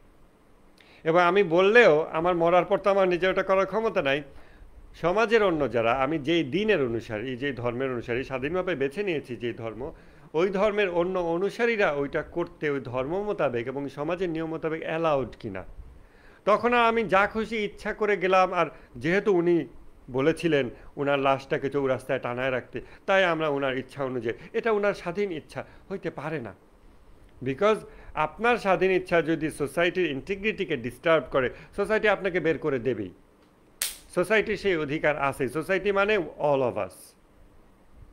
এবং আমি বললেও আমার মরার পর তো আমার নিজের ওটা করার ক্ষমতা নাই। সমাজের অন্য যারা, আমি যেই দিনের অনুসারী, যেই ধর্মের অনুসারী, স্বাধীনভাবে বেছে নিয়েছি যেই ধর্ম, ওই ধর্মের অন্য অনুসারীরা ওইটা করতে ওই ধর্ম মোতাবেক এবং সমাজের নিয়ম মোতাবেক অ্যালাউড কিনা, তখন আর আমি যা খুশি ইচ্ছা করে গেলাম। আর যেহেতু উনি বলেছিলেন ওনার লাশটাকে চৌরাস্তায় টানায় রাখতে, তাই আমরা ওনার ইচ্ছা অনুযায়ী, এটা ওনার স্বাধীন ইচ্ছা হইতে পারে না। বিকজ আপনার স্বাধীন ইচ্ছা যদি সোসাইটির ইন্টিগ্রিটিকে ডিস্টার্ব করে, সোসাইটি আপনাকে বের করে দেবেই। সোসাইটির সেই অধিকার আছে। সোসাইটি মানে অল অফ আস,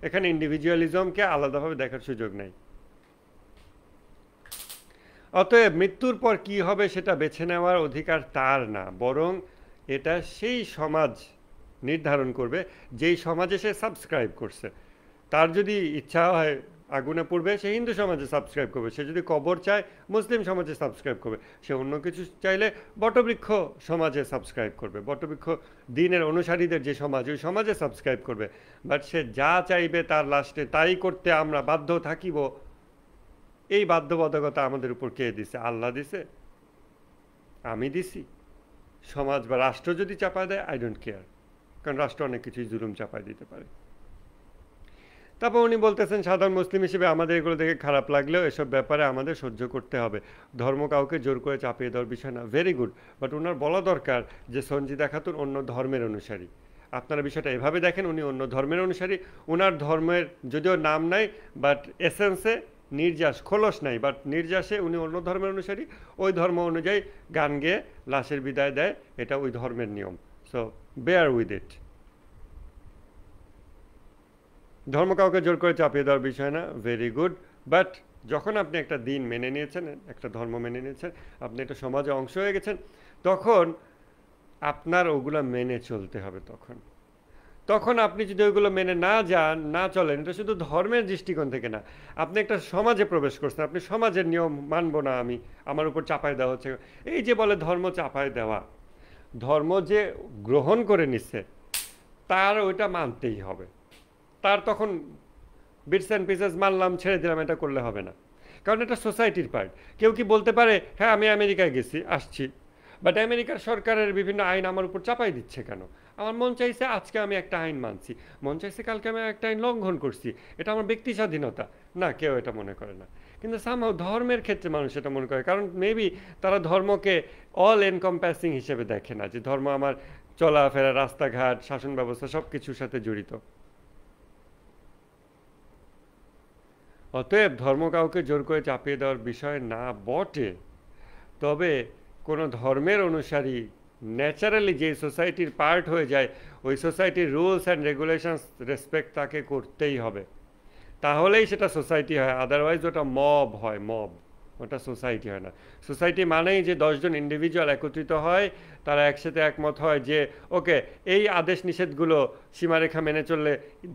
এখানে ইন্ডিভিজুয়ালিজমকে আলাদাভাবে দেখার সুযোগ নেই। অতএব মৃত্যুর পর কি হবে সেটা বেছে নেওয়ার অধিকার তার না, বরং এটা সেই সমাজ নির্ধারণ করবে যেই সমাজে সে সাবস্ক্রাইব করছে। তার যদি ইচ্ছা হয় আগুনে পড়বে, সে হিন্দু সমাজে সাবস্ক্রাইব করবে। সে যদি কবর চায়, মুসলিম সমাজে সাবস্ক্রাইব করবে। সে অন্য কিছু চাইলে বটবৃক্ষ সমাজে সাবস্ক্রাইব করবে। বটবৃক্ষ দিনের অনুসারীদের যে সমাজ, ওই সমাজে সাবস্ক্রাইব করবে। বাট সে যা চাইবে তার লাস্টে তাই করতে আমরা বাধ্য থাকিব, এই বাধ্যবাধকতা আমাদের উপর কে দিছে? আল্লাহ দিছে? আমি দিছি? সমাজ বা রাষ্ট্র যদি চাপায় দেয়, আই ডোন্ট কেয়ার, কারণ রাষ্ট্র অনেক কিছুই জুলুম চাপায় দিতে পারে। তারপর উনি বলতেছেন, সাধারণ মুসলিম হিসেবে আমাদের এগুলো দেখে খারাপ লাগলেও এসব ব্যাপারে আমাদের সহ্য করতে হবে। ধর্ম কাউকে জোর করে চাপিয়ে দেওয়ার বিষয় না। Very good. বাট ওনার বলা দরকার যে সঞ্জিদা খাতুন অন্য ধর্মের অনুসারী। আপনারা বিষয়টা এভাবে দেখেন, উনি অন্য ধর্মের অনুসারী। ওনার ধর্মের যদিও নাম নাই, বাট এসেন্সে নির্যাস, খোলস নাই, বাট নির্যাসে উনি অন্য ধর্মের অনুসারী। ওই ধর্ম অনুযায়ী গান গেয়ে লাশের বিদায় দেয়, এটা ওই ধর্মের নিয়ম। So bear with it. ধর্ম কাউকে জোর করে চাপিয়ে দেওয়ার বিষয় না। Very good. বাট যখন আপনি একটা দিন মেনে নিয়েছেন, একটা ধর্ম মেনে নিয়েছেন, আপনি একটা সমাজে অংশ হয়ে গেছেন, তখন আপনার ওগুলো মেনে চলতে হবে। তখন আপনি যদি ওইগুলো মেনে না যান, না চলেন, এটা শুধু ধর্মের দৃষ্টিকোণ থেকে না, আপনি একটা সমাজে প্রবেশ করছেন, আপনি সমাজের নিয়ম মানব না আমি, আমার উপর চাপায় দেওয়া হচ্ছে। এই যে বলে ধর্ম চাপায় দেওয়া, ধর্ম যে গ্রহণ করে নিচ্ছে তার ওইটা মানতেই হবে। তার তখন বিটস অ্যান্ড পিসেস মানলাম, ছেড়ে দিলাম, এটা করলে হবে না। কারণ এটা সোসাইটির পার্ট। কেউ কি বলতে পারে, হ্যাঁ আমি আমেরিকায় গেছি, আসছি, বাট আমেরিকার সরকারের বিভিন্ন আইন আমার উপর চাপাই দিচ্ছে কেন? আমার মন চাইছে আজকে আমি একটা আইন মানছি, মন চাইছে কালকে আমি একটা আইন লঙ্ঘন করছি, এটা আমার ব্যক্তি স্বাধীনতা। না, কেউ এটা মনে করে না। কিন্তু সামহাও ধর্মের ক্ষেত্রে মানুষ এটা মনে করে, কারণ মেবি তারা ধর্মকে অল এনকম্পাসিং হিসেবে দেখে না, যে ধর্ম আমার চলাফেরা, রাস্তাঘাট, শাসন ব্যবস্থা সব কিছুর সাথে জড়িত। অতএব ধর্ম কাউকে জোর করে চাপিয়ে দেওয়ার বিষয় না বটে। তবে কোনো ধর্মের অনুসারী ন্যাচারালি যে সোসাইটির পার্ট হয়ে যায়, ওই সোসাইটির রুলস অ্যান্ড রেগুলেশনস রেসপেক্ট তাকে করতেই হবে, তাহলেই সেটা সোসাইটি হয়। আদারওয়াইজ ওটা মব হয়, মব, ওটা সোসাইটি হয় না। সোসাইটি মানেই যে 10জন ইন্ডিভিজুয়াল একত্রিত হয়, তারা একসাথে একমত হয় যে ওকে, এই আদেশ নিষেধগুলো সীমারেখা মেনে চললে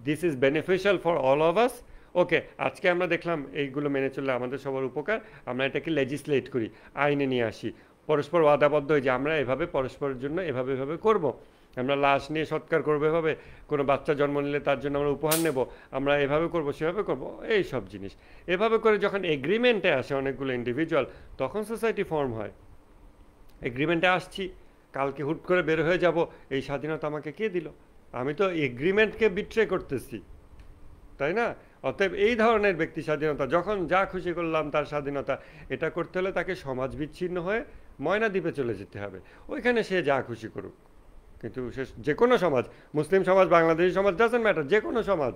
this is beneficial for all of us. Okay, আজকে আমরা দেখলাম এইগুলো মেনে চললে আমাদের সবার উপকার, আমরা এটাকে লেজিসলেট করি, আইনে নিয়ে আসি, পরস্পর ওয়াদাবদ্ধ হয়ে যে আমরা এভাবে পরস্পরের জন্য এভাবে এভাবে করব, আমরা লাশ নিয়ে সৎকার করবো এভাবে, কোনো বাচ্চা জন্ম নিলে তার জন্য আমরা উপহার নেব, আমরা এভাবে করব, সেভাবে করব, এই সব জিনিস এভাবে করে যখন এগ্রিমেন্টে আসে অনেকগুলো ইন্ডিভিজুয়াল, তখন সোসাইটি ফর্ম হয়। এগ্রিমেন্টে আসছি, কালকে হুট করে বের হয়ে যাব, এই স্বাধীনতা আমাকে কে দিল? আমি তো এগ্রিমেন্টকে বিট্রে করতেছি, তাই না? অতএব এই ধরনের ব্যক্তি স্বাধীনতা, যখন যা খুশি করলাম তার স্বাধীনতা, এটা করতে হলে তাকে সমাজ বিচ্ছিন্ন হয়ে ময়নাদ্বীপে চলে যেতে হবে, ওইখানে সে যা খুশি করুক। কিন্তু সে যে কোনো সমাজ, মুসলিম সমাজ, বাংলাদেশি সমাজ, ডাজন্ট ম্যাটার, যে কোনো সমাজ,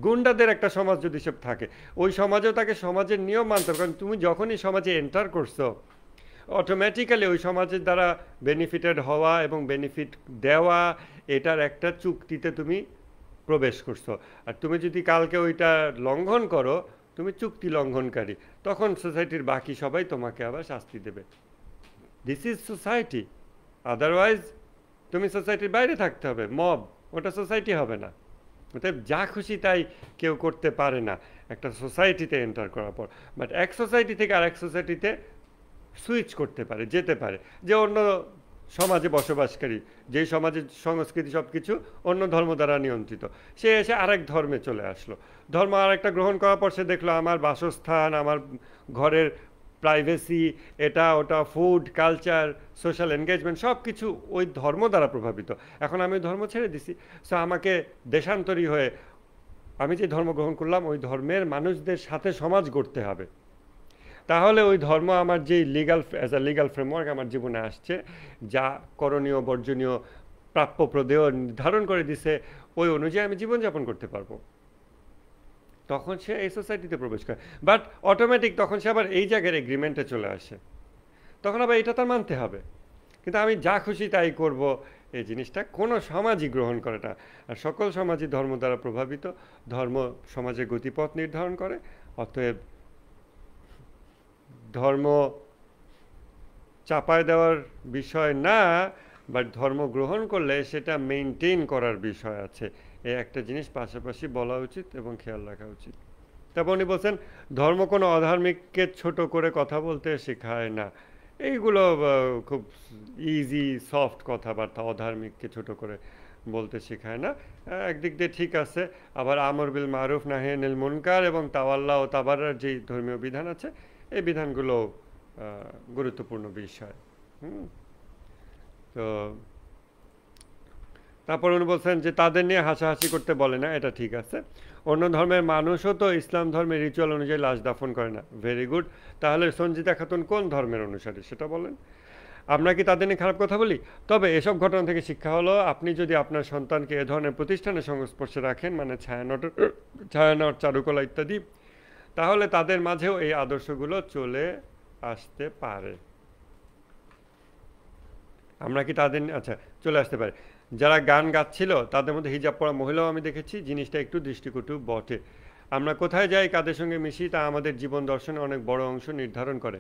গুন্ডাদের একটা সমাজ যদি সব থাকে, ওই সমাজেও তাকে সমাজের নিয়ম মানতে হবে। কারণ তুমি যখনই সমাজে এন্টার করছো, অটোমেটিক্যালি ওই সমাজের দ্বারা বেনিফিটেড হওয়া এবং বেনিফিট দেওয়া, এটার একটা চুক্তিতে তুমি প্রবেশ করছো। আর তুমি যদি কালকে ওইটা লঙ্ঘন করো, তুমি চুক্তি লঙ্ঘনকারী, তখন সোসাইটির বাকি সবাই তোমাকে আবার শাস্তি দেবে। This is society. আদারওয়াইজ তুমি সোসাইটির বাইরে থাকতে হবে, মব, ওটা সোসাইটি হবে না। অতএব যা খুশি তাই কেউ করতে পারে না একটা সোসাইটিতে এন্টার করার পর। বাট এক সোসাইটি থেকে আর এক সোসাইটিতে সুইচ করতে পারে, যেতে পারে। যে অন্য সমাজে বসবাসকারী, যেই সমাজের সংস্কৃতি সব কিছু অন্য ধর্ম দ্বারা নিয়ন্ত্রিত, সে এসে আরেক ধর্মে চলে আসলো, ধর্ম আরেকটা গ্রহণ করার পর সে দেখলো আমার বাসস্থান, আমার ঘরের প্রাইভেসি, এটা ওটা, ফুড, কালচার, সোশ্যাল এনগেজমেন্ট সব কিছু ওই ধর্ম দ্বারা প্রভাবিত। এখন আমি ধর্ম ছেড়ে দিছি, সো আমাকে দেশান্তরী হয়ে আমি যে ধর্ম গ্রহণ করলাম ওই ধর্মের মানুষদের সাথে সমাজ গড়তে হবে। তাহলে ওই ধর্ম আমার যে legal, as a legal framework আমার জীবনে আসছে, যা করণীয় বর্জনীয় প্রাপ্য প্রদেয় নির্ধারণ করে দিছে, ওই অনুযায়ী আমি জীবনযাপন করতে পারবো। তখন সে এই সোসাইটিতে প্রবেশ করে। বাট অটোমেটিক তখন সে আবার এই জায়গার এগ্রিমেন্টে চলে আসে, তখন আবার এটা তার মানতে হবে। কিন্তু আমি যা খুশি তাই করব, এই জিনিসটা কোনো সমাজই গ্রহণ করে না। আর সকল সমাজই ধর্ম দ্বারা প্রভাবিত, ধর্ম সমাজের গতিপথ নির্ধারণ করে। অতএব ধর্ম চাপায় দেওয়ার বিষয় না, বাট ধর্ম গ্রহণ করলে সেটা মেনটেন করার বিষয় আছে, এই একটা জিনিস পাশাপাশি বলা উচিত এবং খেয়াল রাখা উচিত। তারপর উনি বলছেন ধর্ম কোনো অধার্মিককে ছোট করে কথা বলতে শেখায় না। এইগুলো খুব ইজি সফট কথাবার্তা, অধার্মিককে ছোট করে বলতে শেখায় না। একদিক দিয়ে ঠিক আছে, আবার আমর বিল মারুফ নাহি আনিল মুনকার এবং তাওয়াল্লা ও তাবারার যে ধর্মীয় বিধান আছে, এই বিধানগুলো গুরুত্বপূর্ণ বিষয়। তো তারপর উনি বলছেন যে তাদের নিয়ে হাসাহাসি করতে বলে না, এটা ঠিক আছে। অন্য ধর্মের মানুষও তো ইসলাম ধর্মের রিচুয়াল অনুযায়ী লাশ দাফন করে না। Very good. তাহলে সঞ্জিতা খাতুন কোন ধর্মের অনুসারী সেটা বলেন। আমরা কি তাদের নিয়ে খারাপ কথা বলি? তবে এসব ঘটনা থেকে শিক্ষা হলো, আপনি যদি আপনার সন্তানকে এ ধরনের প্রতিষ্ঠানের সংস্পর্শে রাখেন, মানে ছায়ানট, চারুকলা ইত্যাদি, তাহলে তাদের মাঝেও এই আদর্শগুলো চলে আসতে পারে। আমরা কি তাদের আচ্ছা চলে আসতে পারে। যারা গান গাচ্ছিল তাদের মধ্যে হিজাব পরা মহিলাও আমি দেখেছি, জিনিসটা একটু দৃষ্টিকটু বটে। আমরা কোথায় যাই, কাদের সঙ্গে মিশি, তা আমাদের জীবন দর্শনে অনেক বড় অংশ নির্ধারণ করে।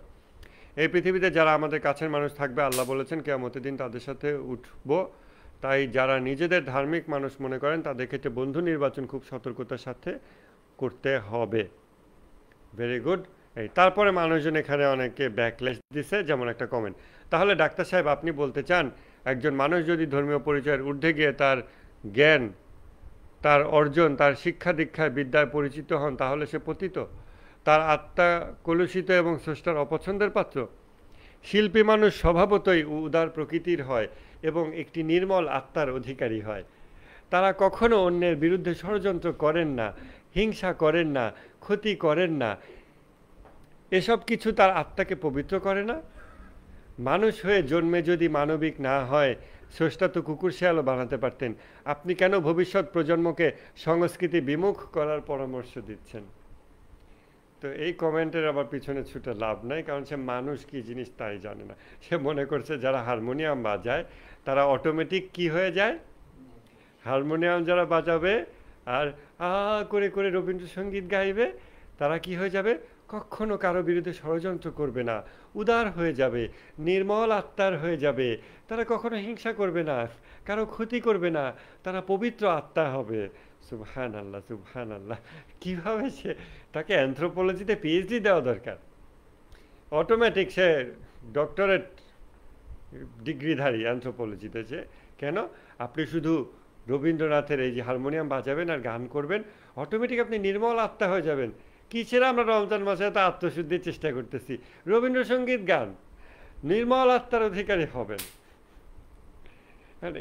এই পৃথিবীতে যারা আমাদের কাছের মানুষ থাকবে, আল্লাহ বলেছেন কিয়ামতের দিন তাদের সাথে উঠব। তাই যারা নিজেদের ধার্মিক মানুষ মনে করেন তাদের ক্ষেত্রে বন্ধু নির্বাচন খুব সতর্কতার সাথে করতে হবে। Very good. এই তারপরে মানুষজন এখানে অনেকে ব্যাকলেশ দিছে, যেমন একটা কমেন্ট, তাহলে ডাক্তার সাহেব আপনি বলতে চান একজন মানুষ যদি ধর্মীয় পরিচয়ের ঊর্ধ্বে গিয়ে তার জ্ঞান, তার অর্জন, তার শিক্ষা দীক্ষায় বিদ্যায় পরিচিত হন, তাহলে সে পতিত, তার আত্মা কলুষিত এবং স্রষ্টার অপছন্দের পাত্র? শিল্পী মানুষ স্বভাবতই উদার প্রকৃতির হয় এবং একটি নির্মল আত্মার অধিকারী হয়। তারা কখনো অন্যের বিরুদ্ধে ষড়যন্ত্র করেন না, হিংসা করেন না, ক্ষতি করেন না। এসব কিছু তার আত্মাকে পবিত্র করে না? মানুষ হয়ে জন্মে যদি মানবিক না হয়, স্রষ্টা তো কুকুর শেয়ালও বানাতে পারতেন। আপনি কেন ভবিষ্যৎ প্রজন্মকে সংস্কৃতি বিমুখ করার পরামর্শ দিচ্ছেন? তো এই কমেন্টের আবার পিছনে ছুটে লাভ নাই, কারণ সে মানুষ কি জিনিস তাই জানে না। সে মনে করছে যারা হারমোনিয়াম বাজায় তারা অটোমেটিক কি হয়ে যায়, হারমোনিয়াম যারা বাজাবে আর করে করে রবীন্দ্রসঙ্গীত গাইবে, তারা কি হয়ে যাবে, কখনো কারো বিরুদ্ধে ষড়যন্ত্র করবে না, উদার হয়ে যাবে, নির্মল আত্মার হয়ে যাবে, তারা কখনো হিংসা করবে না, কারো ক্ষতি করবে না, তারা পবিত্র আত্মা হবে। সুবহান আল্লাহ, সুবহান আল্লাহ। কীভাবে সে, তাকে অ্যানথ্রোপোলজিতে পিএইচডি দেওয়া দরকার, অটোমেটিক সে ডক্টরেট ডিগ্রিধারী অ্যানথ্রোপোলজিতে। যে কেন, আপনি শুধু রবীন্দ্রনাথের এই যে হারমোনিয়াম বাজাবেন আর গান করবেন, অটোমেটিক আপনি নির্মল আত্মা হয়ে যাবেন। কিসের আমরা রমজান মাসে এত আত্মশুদ্ধির চেষ্টা করতেছি, রবীন্দ্রসঙ্গীত গান, নির্মল আত্মার অধিকারী হবেন।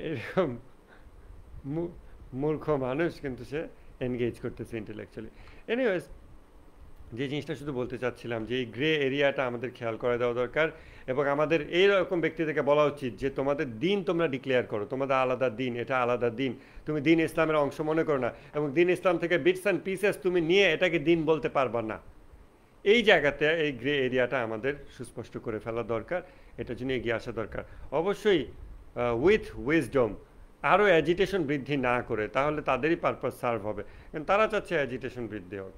এরকম মূর্খ মানুষ কিন্তু সে এনগেজ করতেছে ইন্টেলেকচুয়ালি। এনিওয়েজ, যে জিনিসটা শুধু বলতে চাচ্ছিলাম যে এই গ্রে এরিয়াটা আমাদের খেয়াল করে দেওয়া দরকার, এবং আমাদের এইরকম ব্যক্তিদেরকে বলা উচিত যে তোমাদের দিন তোমরা ডিক্লেয়ার করো, তোমাদের আলাদা দিন, এটা আলাদা দিন, তুমি দিন ইসলামের অংশ মনে করো না, এবং দিন ইসলাম থেকে বিটস অ্যান্ড পিসেস তুমি নিয়ে এটাকে দিন বলতে পারবা না। এই জায়গাতে এই গ্রে এরিয়াটা আমাদের সুস্পষ্ট করে ফেলা দরকার, এটার জন্য এগিয়ে আসা দরকার। অবশ্যই উইথ উইজডম, আরও অ্যাজিটেশন বৃদ্ধি না করে, তাহলে তাদেরই পারপাস সার্ভ হবে, কারণ তারা চাচ্ছে অ্যাজিটেশন বৃদ্ধি হোক।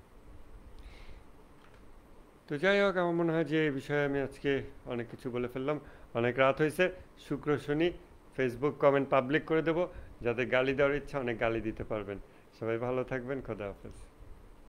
তো যাই হোক, আমার মনে হয় যে এই বিষয়ে আমি আজকে অনেক কিছু বলে ফেললাম, অনেক রাত হয়েছে। শুক্র শনি ফেসবুক কমেন্ট পাবলিক করে দেবো, যাদের গালি দেওয়ার ইচ্ছা অনেক গালি দিতে পারবেন। সবাই ভালো থাকবেন, খোদা হাফেজ।